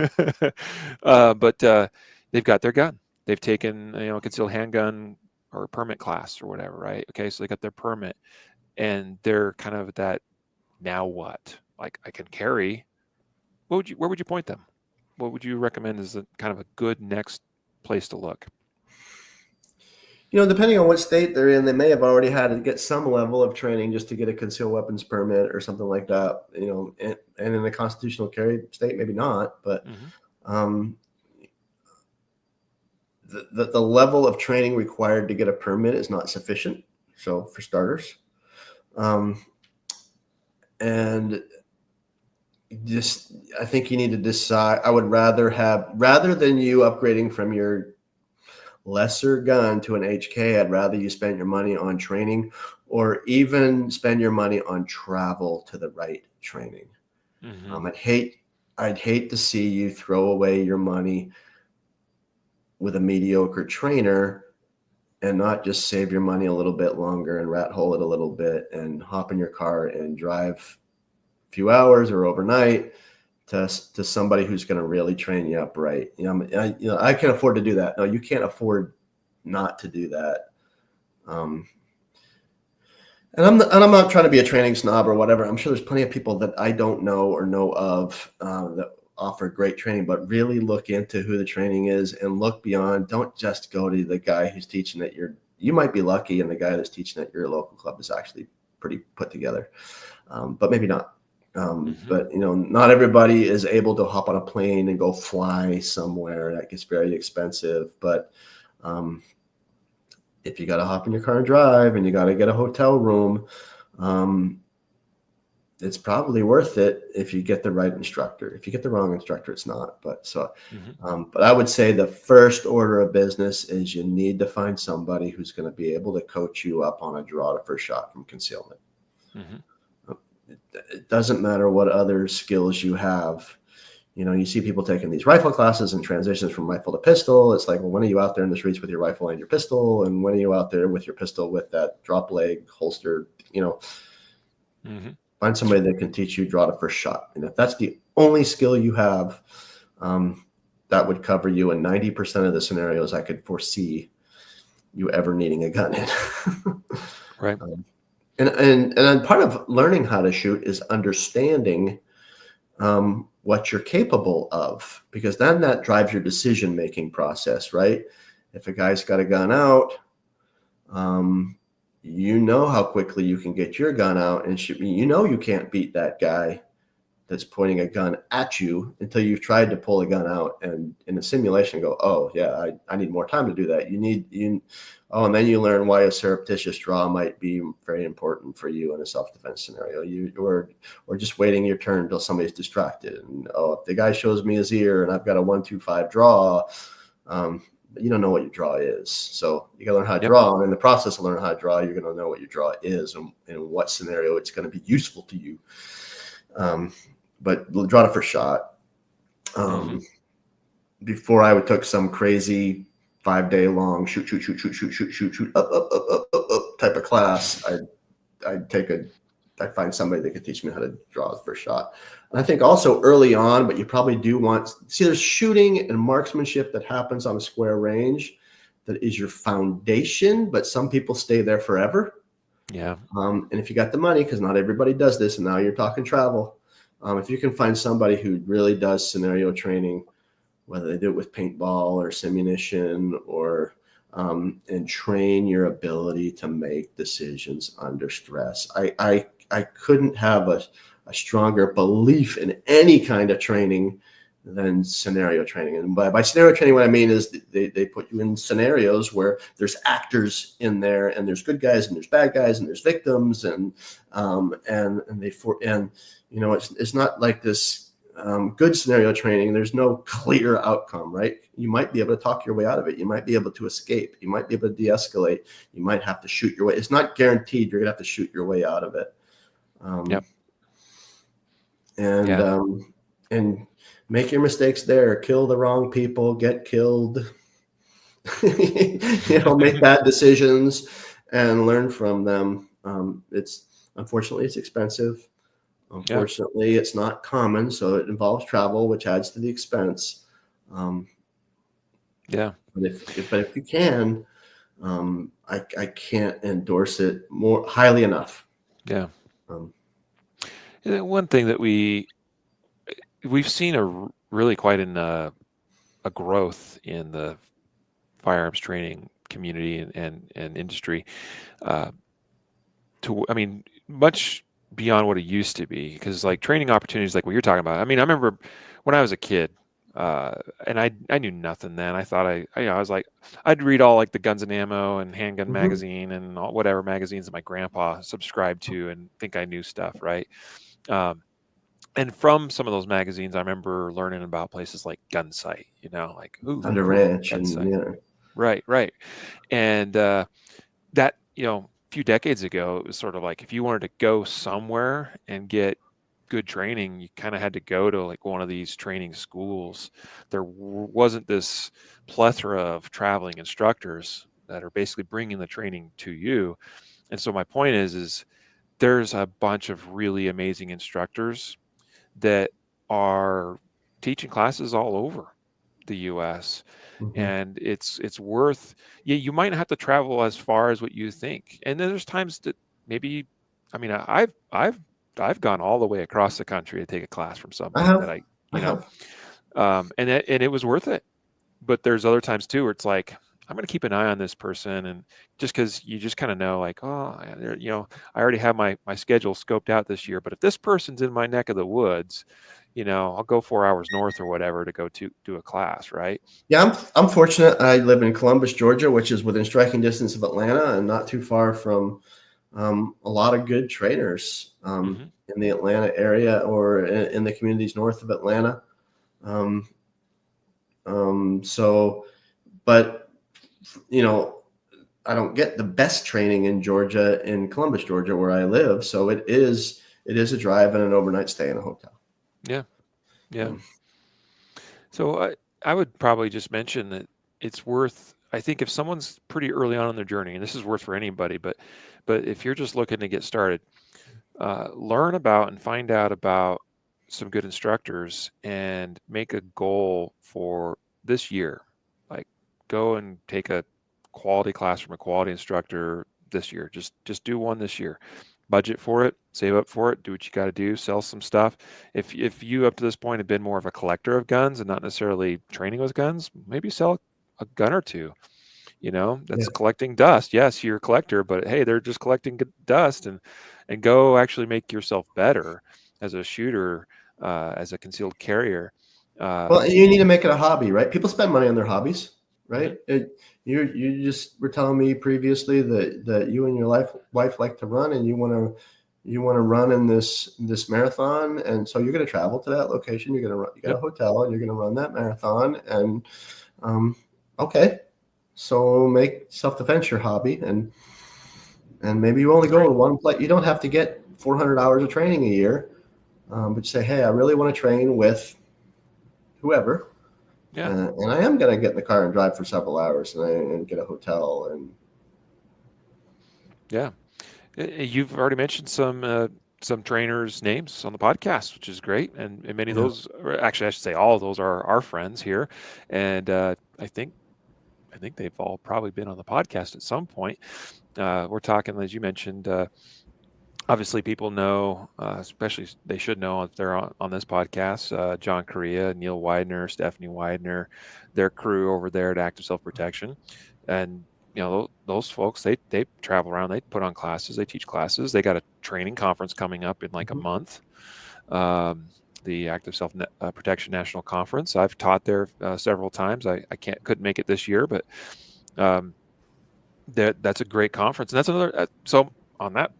But they've got their gun. They've taken, a concealed handgun or permit class or whatever, right? Okay. So they got their permit and they're kind of that, now what? Like I can carry. Where would you point them? What would you recommend as a kind of a good next place to look? Depending on what state they're in, they may have already had to get some level of training just to get a concealed weapons permit or something like that. And in a constitutional carry state, maybe not. But the level of training required to get a permit is not sufficient. So for starters, and just I think you need to decide. I would rather than you upgrading from your lesser gun to an HK, I'd rather you spend your money on training or even spend your money on travel to the right training. I'd hate to see you throw away your money with a mediocre trainer and not just save your money a little bit longer and rat hole it a little bit and hop in your car and drive a few hours or overnight to somebody who's going to really train you up right. I can afford to do that. No, you can't afford not to do that. And I'm not trying to be a training snob or whatever. I'm sure there's plenty of people that I don't know or know of that offer great training, but really look into who the training is and look beyond. Don't just go to the guy who's teaching at you might be lucky and the guy that's teaching at your local club is actually pretty put together, but maybe not. But not everybody is able to hop on a plane and go fly somewhere. That gets very expensive. But if you got to hop in your car and drive and you got to get a hotel room, it's probably worth it if you get the right instructor. If you get the wrong instructor, it's not. But but I would say the first order of business is you need to find somebody who's going to be able to coach you up on a draw to first shot from concealment. It doesn't matter what other skills you have. You see people taking these rifle classes and transitions from rifle to pistol. It's like, well, when are you out there in the streets with your rifle and your pistol? And when are you out there with your pistol with that drop leg holster? Find somebody that can teach you draw to first shot. And if that's the only skill you have, that would cover you in 90% of the scenarios I could foresee you ever needing a gun in. Right. And part of learning how to shoot is understanding what you're capable of, because then that drives your decision-making process, right? If a guy's got a gun out, how quickly you can get your gun out and shoot. You can't beat that guy that's pointing a gun at you until you've tried to pull a gun out, and in a simulation go, oh yeah, I need more time to do that. And then you learn why a surreptitious draw might be very important for you in a self-defense scenario. Or just waiting your turn until somebody's distracted. And if the guy shows me his ear and I've got a 1-2-5 draw, you don't know what your draw is. So you gotta learn how to draw. And in the process of learning how to draw, you're gonna know what your draw is and in what scenario it's gonna be useful to you. But draw the first shot. Before I took some crazy 5-day long shoot up type of class, I'd find somebody that could teach me how to draw the first shot. And I think also early on, but you probably do there's shooting and marksmanship that happens on a square range that is your foundation, but some people stay there forever. Yeah. And if you got the money, because not everybody does this, and now you're talking travel, if you can find somebody who really does scenario training, whether they do it with paintball or simunition or and train your ability to make decisions under stress. I couldn't have a stronger belief in any kind of training than scenario training. And by scenario training, what I mean is they put you in scenarios where there's actors in there, and there's good guys and there's bad guys and there's victims, and it's not like this good scenario training. There's no clear outcome, right? You might be able to talk your way out of it. You might be able to escape. You might be able to de-escalate. You might have to shoot your way. It's not guaranteed you're gonna have to shoot your way out of it. And make your mistakes there. Kill the wrong people. Get killed. Make bad decisions and learn from them. Unfortunately it's expensive. Unfortunately, it's not common, so it involves travel, which adds to the expense. But if you can, I can't endorse it more highly enough. Yeah. One thing that we've seen really quite a growth in the firearms training community and industry. Much beyond what it used to be, because like training opportunities like what you're talking about. I remember when I was a kid, and I knew nothing then. I thought I was like, I'd read all like the Guns and Ammo and Handgun magazine and all, whatever magazines that my grandpa subscribed to, and think I knew stuff, right? And from some of those magazines, I remember learning about places like Gunsight, like Under Ranch, right, and that a few decades ago, it was sort of like if you wanted to go somewhere and get good training, you kind of had to go to like one of these training schools. There wasn't this plethora of traveling instructors that are basically bringing the training to you. And so my point is there's a bunch of really amazing instructors that are teaching classes all over the US. And it's worth, you might not have to travel as far as what you think. And then there's times that maybe, I've gone all the way across the country to take a class from somebody and it was worth it. But there's other times too where it's like, I'm going to keep an eye on this person, and just because you just kind of know, like, I already have my schedule scoped out this year, but if this person's in my neck of the woods, I'll go 4 hours north or whatever to go to do a class, right? Yeah, I'm fortunate. I live in Columbus, Georgia, which is within striking distance of Atlanta and not too far from a lot of good trainers in the Atlanta area or in the communities north of Atlanta. But I don't get the best training in Georgia, in Columbus, Georgia, where I live. So it is a drive and an overnight stay in a hotel. Yeah. So I would probably just mention that it's worth, I think if someone's pretty early on in their journey, and this is worth for anybody, but if you're just looking to get started, learn about and find out about some good instructors and make a goal for this year. Like go and take a quality class from a quality instructor this year. Just do one this year. Budget for it, save up for it, do what you got to do, sell some stuff. If you up to this point have been more of a collector of guns and not necessarily training with guns, maybe sell a gun or two. That's collecting dust. Yes, you're a collector, but hey, they're just collecting dust, and go actually make yourself better as a shooter as a concealed carrier. Well, you need to make it a hobby, right? People spend money on their hobbies, Mhm. right? You just were telling me previously that you and your wife like to run, and you want to run in this marathon, and so you're going to travel to that location. You're going to run. You got Yep. a hotel, and you're going to run that marathon. And okay, so make self-defense your hobby, and maybe you only That's go right. to one place. You don't have to get 400 hours of training a year, but you say, hey, I really want to train with whoever. Yeah. And I am going to get in the car and drive for several hours and get a hotel. And Yeah. You've already mentioned some trainers' names on the podcast, which is great, and many of yeah, those, or actually, I should say, all of those are our friends here, and I think they've all probably been on the podcast at some point. We're talking, as you mentioned. Obviously, people know, especially they should know if they're on this podcast, John Correa, Neil Widener, Stephanie Widener, their crew over there at Active Self Protection. And, those folks, they travel around, they put on classes, they teach classes. They got a training conference coming up in like a mhm. month, um, the Active Self Protection National Conference. I've taught there several times. I couldn't make it this year, but um, that's a great conference. And that's another, so on that,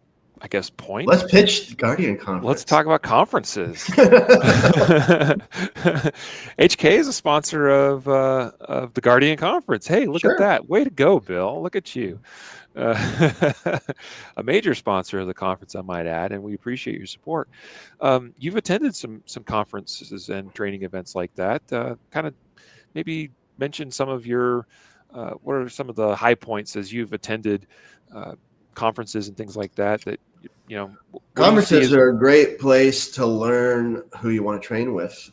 I guess, point. Let's pitch the Guardian Let's Conference. talk about conferences. HK is a sponsor of the Guardian Conference. Hey, look at Sure. that! Way to go, Bill! Look at you, a major sponsor of the conference, I might add, and we appreciate your support. You've attended some conferences and training events like that. Kind of maybe mention some of your what are some of the high points as you've attended uh, conferences and things like that. That what do you see Conferences as are a great place to learn who you want to train with,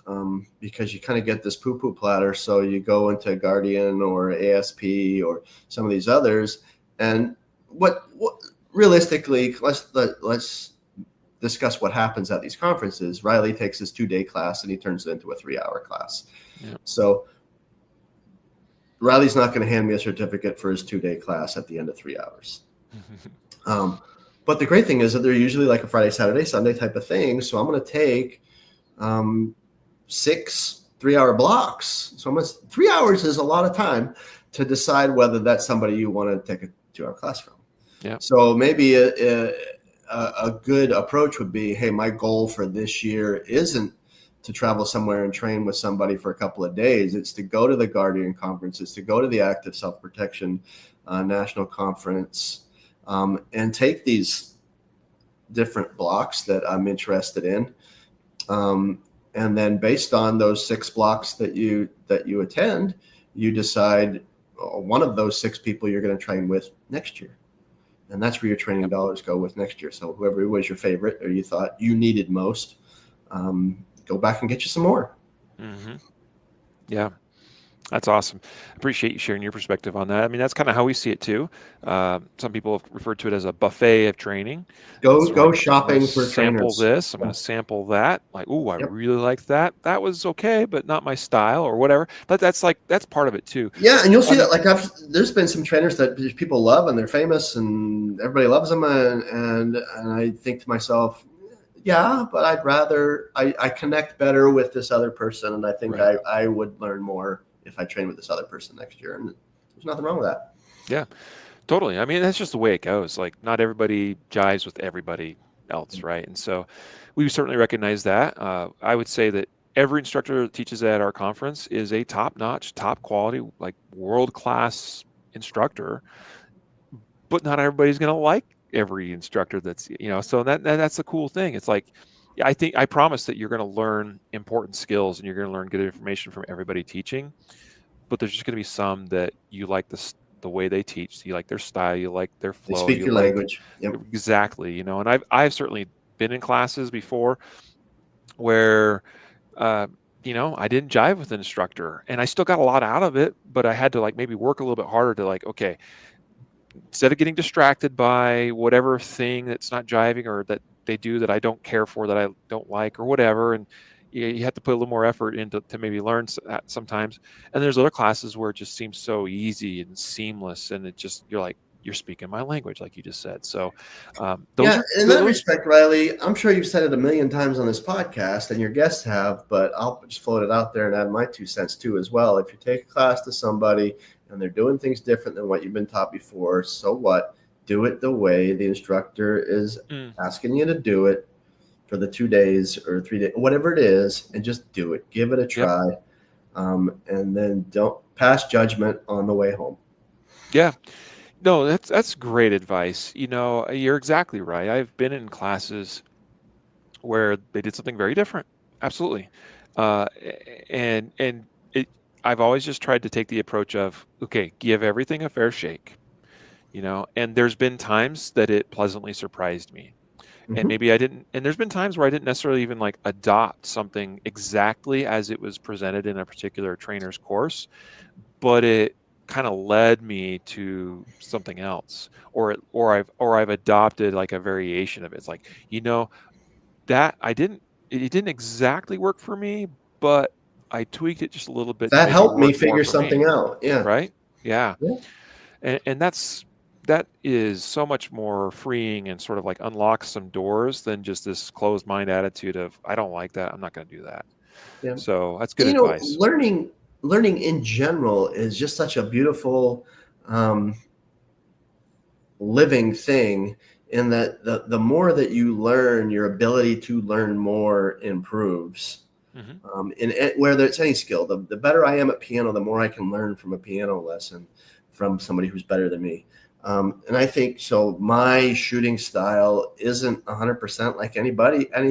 because you kind of get this poo-poo platter. So you go into Guardian or ASP or some of these others, and what realistically, let's discuss what happens at these conferences. Riley takes his 2-day class and he turns it into a 3-hour class. yeah. So Riley's not going to hand me a certificate for his 2-day class at the end of 3 hours. Um, but the great thing is that they're usually like a Friday, Saturday, Sunday type of thing. So I'm going to take 6 3-hour blocks. So 3 hours is a lot of time to decide whether that's somebody you want to take a 2-hour class from. Yeah. So maybe a good approach would be, hey, my goal for this year isn't to travel somewhere and train with somebody for a couple of days. It's to go to the Guardian Conference. It's to go to the Active Self-Protection National Conference, and take these different blocks that I'm interested in. And then based on those 6 blocks that you attend, you decide one of those 6 people you're going to train with next year. And that's where your training Yep. dollars go with next year. So whoever was your favorite or you thought you needed most, go back and get you some more. Mm-hmm. Yeah. That's awesome. Appreciate you sharing your perspective on that. I mean, that's kind of how we see it too. Some people have referred to it as a buffet of training. It's Go like, I'm going to shopping for sample trainers. this, I'm going to sample that. Like, oh, I Yep. really like that. That was okay, but not my style or whatever. But that's part of it too. Yeah, and you'll see I that think, like there's been some trainers that people love and they're famous and everybody loves them, and I think to myself, yeah, but I connect better with this other person, and I think right. I would learn more if I train with this other person next year, and there's nothing wrong with that. Yeah, totally. I mean, that's just the way it goes. Like, not everybody jives with everybody else, right? And so we certainly recognize that. I would say that every instructor that teaches at our conference is a top-notch, top quality, like world-class instructor, but not everybody's going to like every instructor so that's the cool thing. It's like, yeah, I promise that you're going to learn important skills and you're going to learn good information from everybody teaching, but there's just going to be some that you like the way they teach, you like their style, you like their They flow, speak you your like language. Yep. exactly, and I've certainly been in classes before where uh, I didn't jive with an instructor and I still got a lot out of it, but I had to like maybe work a little bit harder to like, okay, instead of getting distracted by whatever thing that's not jiving or that they do that I don't care for, that I don't like or whatever, and you have to put a little more effort into to maybe learn that sometimes. And there's other classes where it just seems so easy and seamless, and it just you're you're speaking my language, like you just said. So those Yeah, are in that those. respect, Riley, I'm sure you've said it a million times on this podcast, and your guests have, but I'll just float it out there and add my 2 cents too as well. If you take a class to somebody and they're doing things different than what you've been taught before, so what? Do it the way the instructor is Mm, asking you to do it for the 2 days or 3 days, whatever it is, and just do it. Give it a yep. try, and then don't pass judgment on the way home. Yeah. No, that's great advice. You're exactly right. I've been in classes where they did something very different. Absolutely. And it I've always just tried to take the approach of, okay, give everything a fair shake, and there's been times that it pleasantly surprised me. And Mm-hmm. maybe I didn't, and there's been times where I didn't necessarily even like adopt something exactly as it was presented in a particular trainer's course, but it kind of led me to something else, or I've adopted like a variation of it. It's like, that it didn't exactly work for me, but I tweaked it just a little bit to That make it helped me work more figure for me, something out. Yeah. right? Yeah. Yeah. And that is so much more freeing and sort of like unlocks some doors than just this closed mind attitude of, I don't like that, I'm not going to do that. Yeah. So that's good advice. Learning in general is just such a beautiful um, living thing, in that the more that you learn, your ability to learn more improves. Hmm. Whether it's any skill, the better I am at piano, the more I can learn from a piano lesson from somebody who's better than me. And I think so. My shooting style isn't 100% like any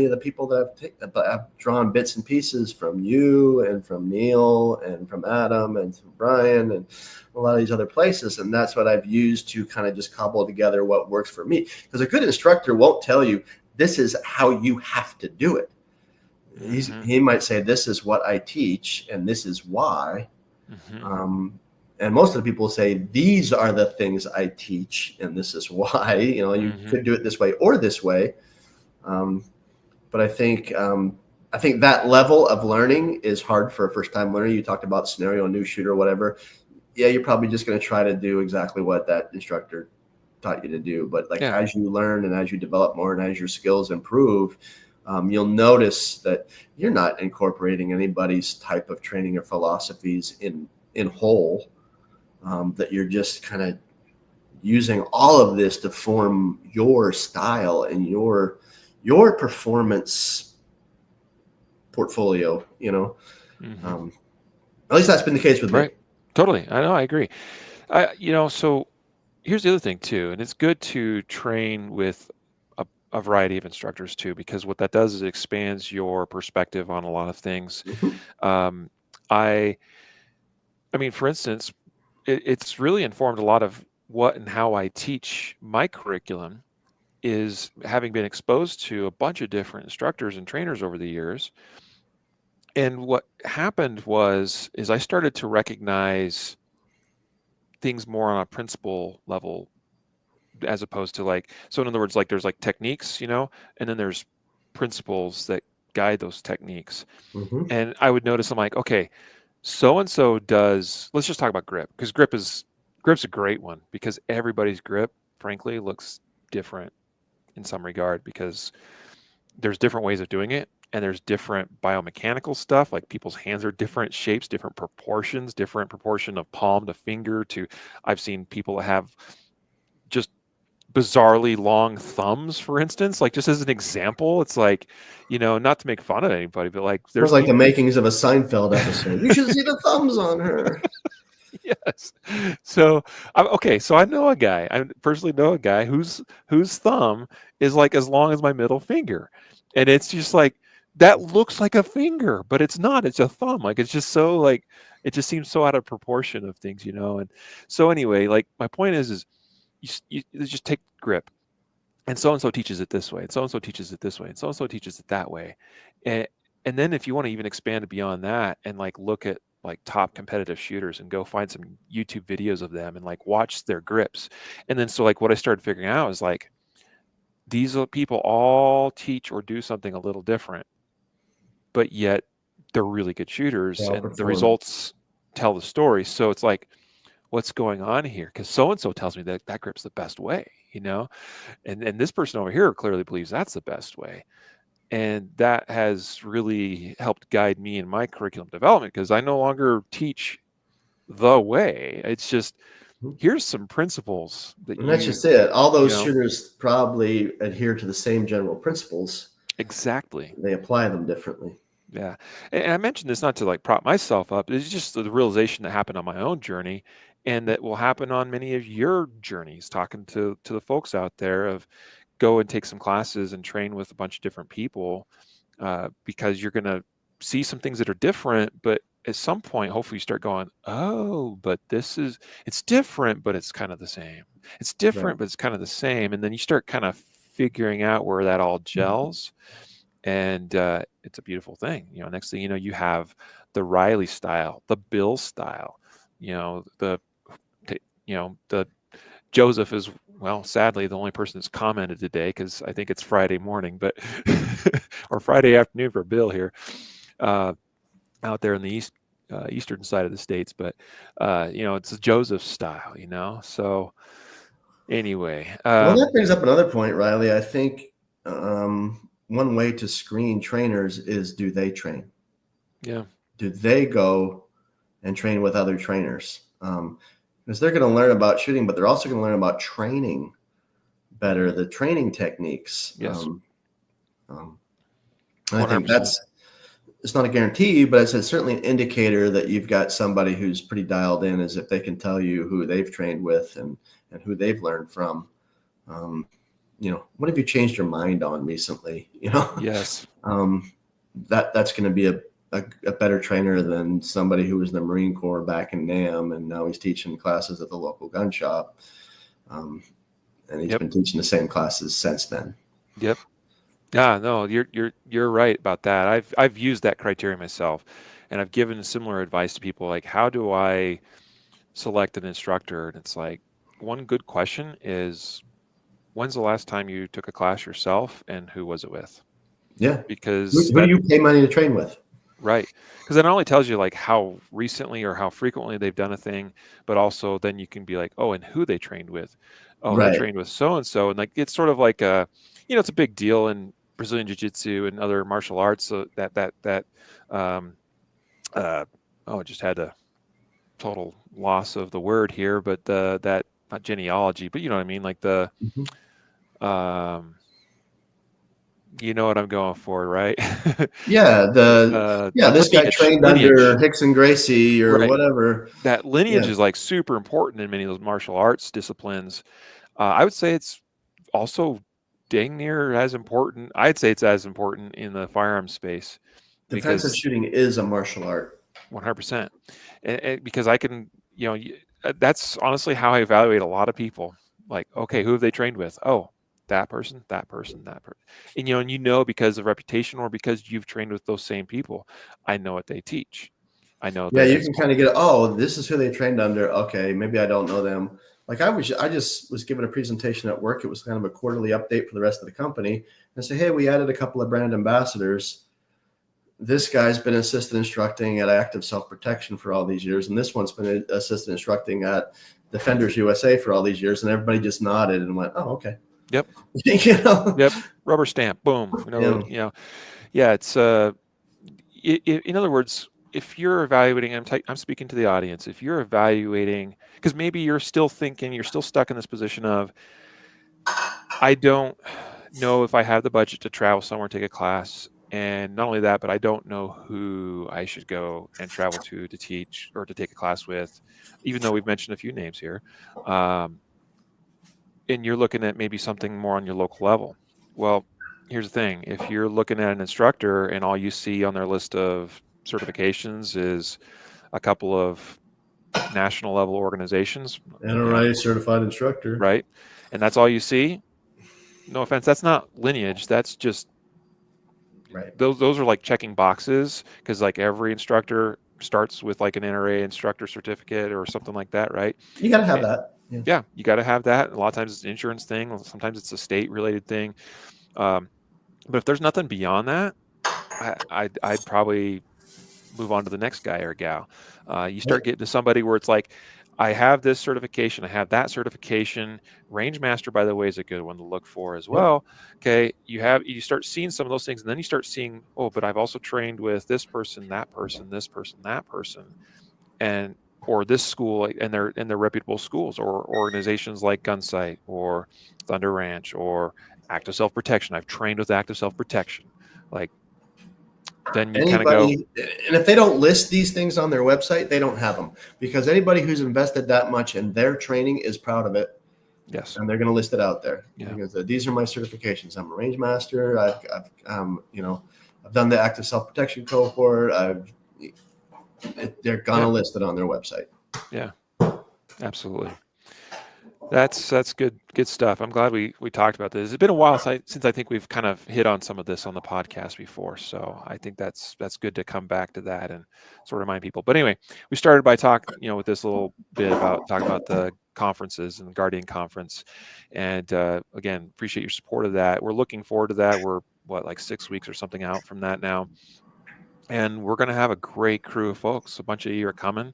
of the people that but I've drawn bits and pieces from you and from Neil and from Adam and from Brian and a lot of these other places. And that's what I've used to kind of just cobble together what works for me. Because a good instructor won't tell you this is how you have to do it. Hmm. He might say, this is what I teach and this is why. Hmm. And most of the people say, these are the things I teach and this is why. You Hmm. could do it this way or this way. But I think that level of learning is hard for a first time learner. You talked about scenario, new shooter, whatever. Yeah, you're probably just going to try to do exactly what that instructor taught you to do. But like, Yeah. as you learn and as you develop more and as your skills improve, you'll notice that you're not incorporating anybody's type of training or philosophies in whole. That you're just kind of using all of this to form your style and your performance portfolio. Hmm. At least that's been the case with me. Right. Totally. I know. I agree. So here's the other thing too, and it's good to train with a variety of instructors too, because what that does is it expands your perspective on a lot of things. Mm-hmm. Um, I, I mean, for instance, it's really informed a lot of what and how I teach my curriculum, is having been exposed to a bunch of different instructors and trainers over the years. And what happened is I started to recognize things more on a principle level, as opposed to like, so in other words, like there's like techniques, and then there's principles that guide those techniques. Mm-hmm. And I would notice, I'm like, okay, so and so does, let's just talk about grip, because grip's a great one, because everybody's grip frankly looks different in some regard, because there's different ways of doing it, and there's different biomechanical stuff, like people's hands are different shapes, different proportions, different proportion of palm to finger to, I've seen people have just bizarrely long thumbs, for instance. Like, just as an example, it's like, not to make fun of anybody, but like Smells there's like the people. makings of a Seinfeld episode. You should see the thumbs on her. Yes. So okay, so I personally know a guy whose thumb is like as long as my middle finger, and it's just like, that looks like a finger, but it's not, it's a thumb. Like, it's just so like, it just seems so out of proportion of things, and so anyway, like my point is you just take grip, and so teaches it this way, and so teaches it this way, and so teaches it that way. And then if you want to even expand it beyond that, and like look at like top competitive shooters and go find some YouTube videos of them and like watch their grips. And then so like what I started figuring out is like, these people all teach or do something a little different, but yet they're really good They shooters, all and the perform. results tell the story. So it's like, what's going on here? Because so and so tells me that that grip's the best way, and this person over here clearly believes that's the best way. And that has really helped guide me in my curriculum development, because I no longer teach the way. It's just, here's some principles that And that's you just it. All you those know shooters probably adhere to the same general principles. exactly. They apply them differently. Yeah. And I mentioned this not to like prop myself up. It's just the realization that happened on my own journey, and that will happen on many of your journeys, talking to the folks out there, of go and take some classes and train with a bunch of different people, because you're going to see some things that are different, but at some point, hopefully you start going, oh, but it's different, but it's kind of the same. It's Right. different, but it's kind of the same. And then you start kind of figuring out where that all gels. And it's a beautiful thing. Next thing you know, you have the Riley style, the Bill style, the Joseph is, well, sadly, the only person that's commented today, because I think it's Friday morning, but or Friday afternoon for Bill here, out there in the eastern side of the states. But it's a Joseph style. So anyway, Well, that brings up another point, Riley. I think one way to screen trainers is, do they train? yeah, Do they go and train with other trainers? Because they're going to learn about shooting, but they're also going to learn about training better, the training techniques. yes, I think 100%. it's not a guarantee, but it's certainly an indicator that you've got somebody who's pretty dialed in, as if they can tell you who they've trained with and who they've learned from. What have you changed your mind on recently? Yes. That's going to be a better trainer than somebody who was in the Marine Corps back in NAM, and now he's teaching classes at the local gun shop. And he's Yep. been teaching the same classes since then. Yep. Yeah, no, you're right about that. I've used that criteria myself, and I've given similar advice to people, like, how do I select an instructor? And it's like, one good question is, when's the last time you took a class yourself, and who was it with? Yeah. Because Who do you pay money to train with? right, because that not only tells you like how recently or how frequently they've done a thing, but also then you can be like, oh, and who they trained with. Oh, they Right. trained with so and so, and like it's sort of like it's a big deal in Brazilian Jiu-Jitsu and other martial arts. So that um, I just had a total loss of the word here, but that, not genealogy, but you know what I mean, like the Mm-hmm. you know what I'm going for, right? Yeah. The This guy trained lineage, under Hickson Gracie or right? whatever. That lineage Yeah. is like super important in many of those martial arts disciplines. I would say it's also dang near as important. I'd say it's as important in the firearms space, Defensive because shooting is a martial art. 100%, and because I can, that's honestly how I evaluate a lot of people. Like, okay, who have they trained with? Oh, that person, that person, that person, and because of reputation, or because you've trained with those same people. I know what they teach. I know Yeah, that you it's can kind of get, oh, this is who they trained under. Okay, maybe I don't know them. Like I just was given a presentation at work. It was kind of a quarterly update for the rest of the company. And say, hey, we added a couple of brand ambassadors. This guy's been assistant instructing at Active Self-Protection for all these years, and this one's been assistant instructing at Defenders USA for all these years. And everybody just nodded and went, oh, okay. Yep. You Yep. Rubber stamp. Boom. know? Yeah. It's in other words, if you're evaluating, I'm speaking to the audience. If you're evaluating, because maybe you're still thinking, you're still stuck in this position of, I don't know if I have the budget to travel somewhere, take a class. And not only that, but I don't know who I should go and travel to teach or to take a class with, even though we've mentioned a few names here. And you're looking at maybe something more on your local level. Well, here's the thing. If you're looking at an instructor and all you see on their list of certifications is a couple of national level organizations, NRA certified instructor. right? And that's all you see. No offense, that's not lineage. That's just, Right. those are like checking boxes, because like every instructor starts with like an NRA instructor certificate or something like that, right? You got to have that. Yeah, you got to have that. A lot of times it's an insurance thing. Sometimes it's a state related thing. But if there's nothing beyond that, I'd probably move on to the next guy or gal. You start getting to somebody where it's like, I have this certification, I have that certification. Range Master, by the way, is a good one to look for as Yep. well. Okay, you start seeing some of those things, and then you start seeing, oh, but I've also trained with this person, that person, this person, that person, and or this school, and they're reputable schools or organizations like Gunsight or Thunder Ranch or Active Self Protection. I've trained with Active Self Protection. Like, then you kind of go, Anybody, and if they don't list these things on their website, they don't have them, because anybody who's invested that much in their training is proud of it, yes, and they're going to list it out there. yeah, Because these are my certifications. I'm a range master. I've done the active self protection cohort. They're going to list it on their website. yeah, absolutely. That's good stuff. I'm glad we talked about this. It's been a while since I think we've kind of hit on some of this on the podcast before. So I think that's good to come back to that and sort of remind people. But anyway, we started by talking, with this little bit about talking about the conferences and the Guardian Conference. And again, appreciate your support of that. We're looking forward to that. We're like 6 weeks or something out from that now. And we're going to have a great crew of folks. A bunch of you are coming.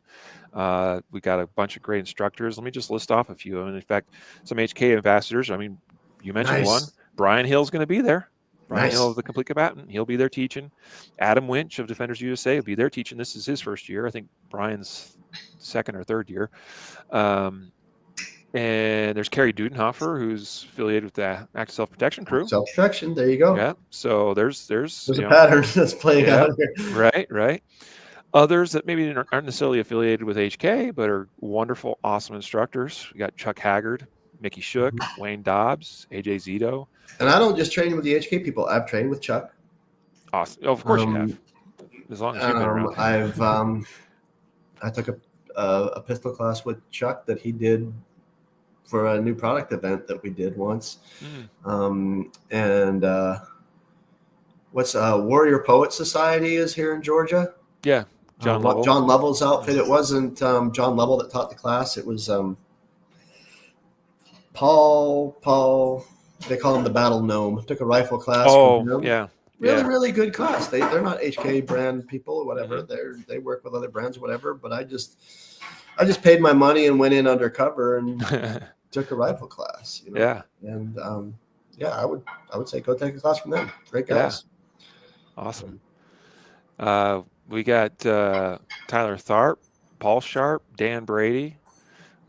We got a bunch of great instructors. Let me just list off a few. And in fact, some HK ambassadors. I mean, you mentioned Nice. one. Brian Hill's going to be there. Brian Nice. Hill of the Complete Combatant. He'll be there teaching. Adam Winch of Defenders USA will be there teaching. This is his first year. I think Brian's second or third year. And there's Carrie Dudenhofer, who's affiliated with the Active Self Protection crew. Self protection. There you go. Yeah. So there's a pattern that's playing out here. Right. Others that maybe aren't necessarily affiliated with HK, but are wonderful, awesome instructors. We got Chuck Haggard, Mickey Shook, Wayne Dobbs, AJ Zito. And I don't just train with the HK people. I've trained with Chuck. Awesome. Oh, of course you have. As long as you've been around. I took a pistol class with Chuck that he did for a new product event that we did once. What's Warrior Poet Society is here in Georgia. Yeah. John Lovell. John Lovell's outfit. It wasn't John Lovell that taught the class. It was Paul. They call him the Battle Gnome. Took a rifle class. Oh, yeah. Really good class. They're not HK brand people or whatever. They work with other brands or whatever. But I just paid my money and went in undercover and took a rifle class. Yeah. And I would say go take a class from them. Great guys. Yeah. Awesome. We got Tyler Tharp, Paul Sharp, Dan Brady,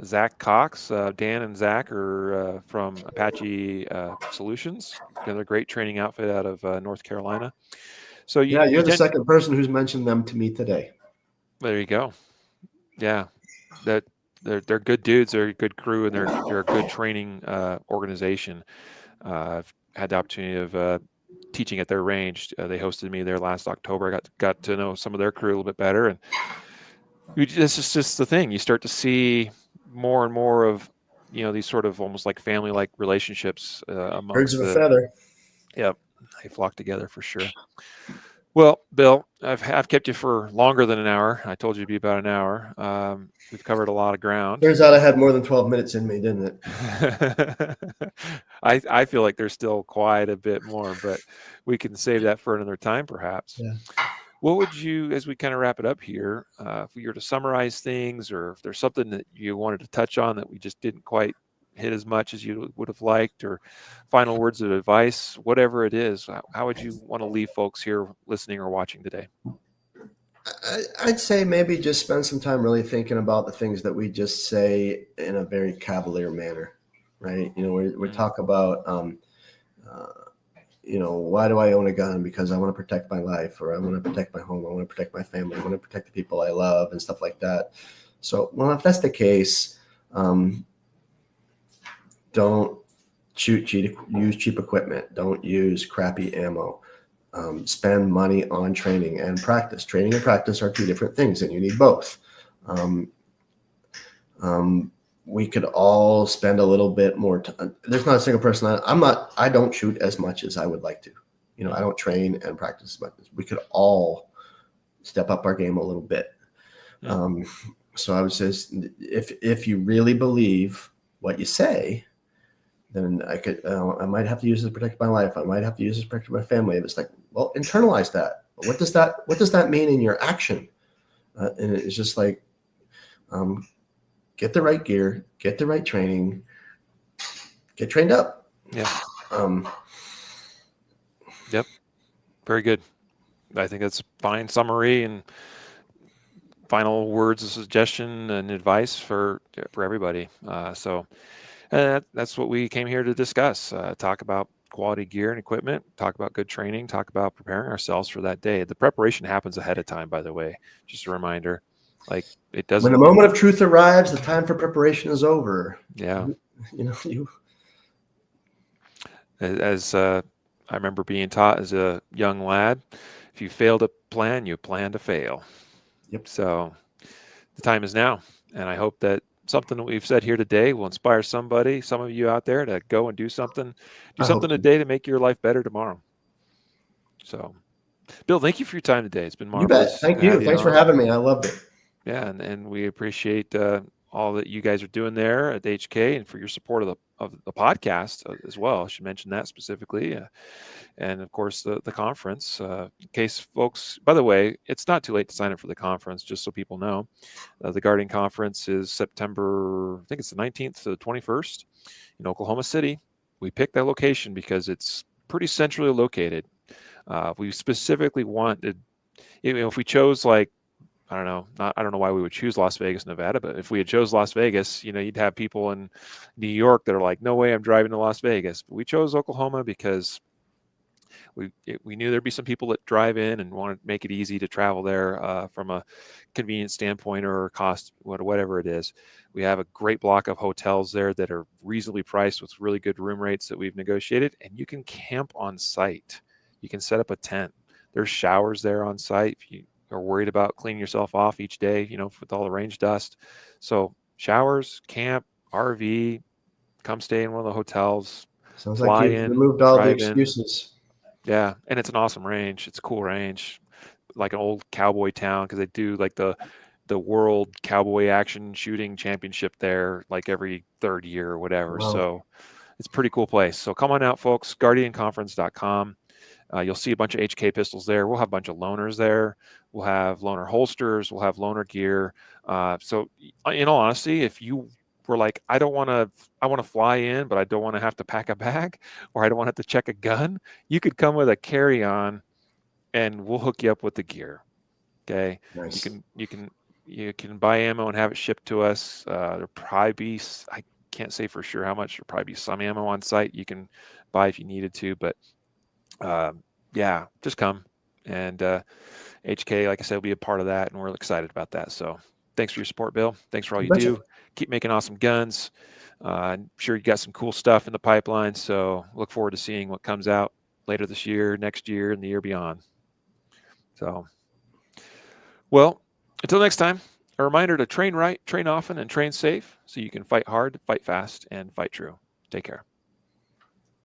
Zach Cox. Dan and Zach are from Apache Solutions. Another great training outfit out of North Carolina. So you're the second person who's mentioned them to me today. There you go. Yeah, that they're good dudes. They're a good crew, and they're a good training organization. I've had the opportunity of teaching at their range. They hosted me there last October. I got to know some of their crew a little bit better, and this is just the thing. You start to see more and more of these sort of almost like family-like relationships amongst birds of a feather. Yep, they flock together for sure. Well, Bill, I've kept you for longer than an hour. I told you to be about an hour. We've covered a lot of ground. Turns out I had more than 12 minutes in me, didn't it? I feel like there's still quite a bit more, but we can save that for another time, perhaps. Yeah. What would you, as we kind of wrap it up here, if we were to summarize things, or if there's something that you wanted to touch on that we just didn't quite hit as much as you would have liked, or final words of advice, whatever it is, how would you want to leave folks here listening or watching today? I'd say maybe just spend some time really thinking about the things that we just say in a very cavalier manner, right? We talk about, why do I own a gun? Because I want to protect my life, or I want to protect my home, I want to protect my family, I want to protect the people I love and stuff like that. So, if that's the case, don't use cheap equipment. Don't use crappy ammo. Spend money on training and practice. Training and practice are two different things, and you need both. We could all spend a little bit more time. There's not a single person. I don't shoot as much as I would like to. I don't train and practice as much. We could all step up our game a little bit. So I would say, if you really believe what you say, then I might have to use this to protect my life. I might have to use this to protect my family. It's like, well, internalize that. What does that mean in your action? And it's just like, get the right gear, get the right training, get trained up. Yeah. Yep. Very good. I think that's a fine summary and final words of suggestion and advice for everybody. So that's what we came here to discuss. Talk about quality gear and equipment, talk about good training, talk about preparing ourselves for that day. The preparation happens ahead of time, by the way. Just a reminder. Like, it doesn't. When the moment of truth arrives, the time for preparation is over. Yeah. You As I remember being taught as a young lad, if you fail to plan, you plan to fail. Yep. So the time is now. And I hope that something that we've said here today will inspire somebody, some of you out there, to go and do something today to make your life better tomorrow. So, Bill, thank you for your time today. It's been marvelous. You bet. Thank you. Thanks for having me. I loved it. Yeah, and we appreciate all that you guys are doing there at HK, and for your support of the podcast as well. I should mention that specifically. And of course the conference, in case folks, by the way, it's not too late to sign up for the conference, just so people know. The Guardian Conference is September, I think it's the 19th to the 21st in Oklahoma City. We picked that location because it's pretty centrally located. We specifically wanted, if we chose, like, I don't know why we would choose Las Vegas, Nevada, but if we had chose Las Vegas, you'd have people in New York that are like, no way I'm driving to Las Vegas. But we chose Oklahoma because we knew there'd be some people that drive in and want to make it easy to travel there from a convenience standpoint or cost, whatever it is. We have a great block of hotels there that are reasonably priced with really good room rates that we've negotiated, and you can camp on site. You can set up a tent. There's showers there on site if you are worried about cleaning yourself off each day, with all the range dust. So showers, camp, RV, come stay in one of the hotels. Sounds like you've removed all the excuses. Yeah, and it's an awesome range. It's a cool range, like an old cowboy town, because they do like the World Cowboy Action Shooting Championship there like every third year or whatever. Wow. So it's a pretty cool place. So come on out, folks. GuardianConference.com. You'll see a bunch of HK pistols there. We'll have a bunch of loaners there. We'll have loaner holsters. We'll have loaner gear. So in all honesty, if you were like, I want to fly in, but I don't want to have to pack a bag, or I don't want to have to check a gun, you could come with a carry-on and we'll hook you up with the gear. Okay. Nice. You can buy ammo and have it shipped to us. There'll probably be, I can't say for sure how much, there'll probably be some ammo on site you can buy if you needed to, but yeah, just come. And HK, like I said, will be a part of that, and we're excited about that. So thanks for your support, Bill. Thanks for all you do. Keep making awesome guns. I'm sure you got some cool stuff in the pipeline, so look forward to seeing what comes out later this year, next year, and the year beyond. So, well, until next time, a reminder to train right, train often, and train safe so you can fight hard, fight fast, and fight true. Take care.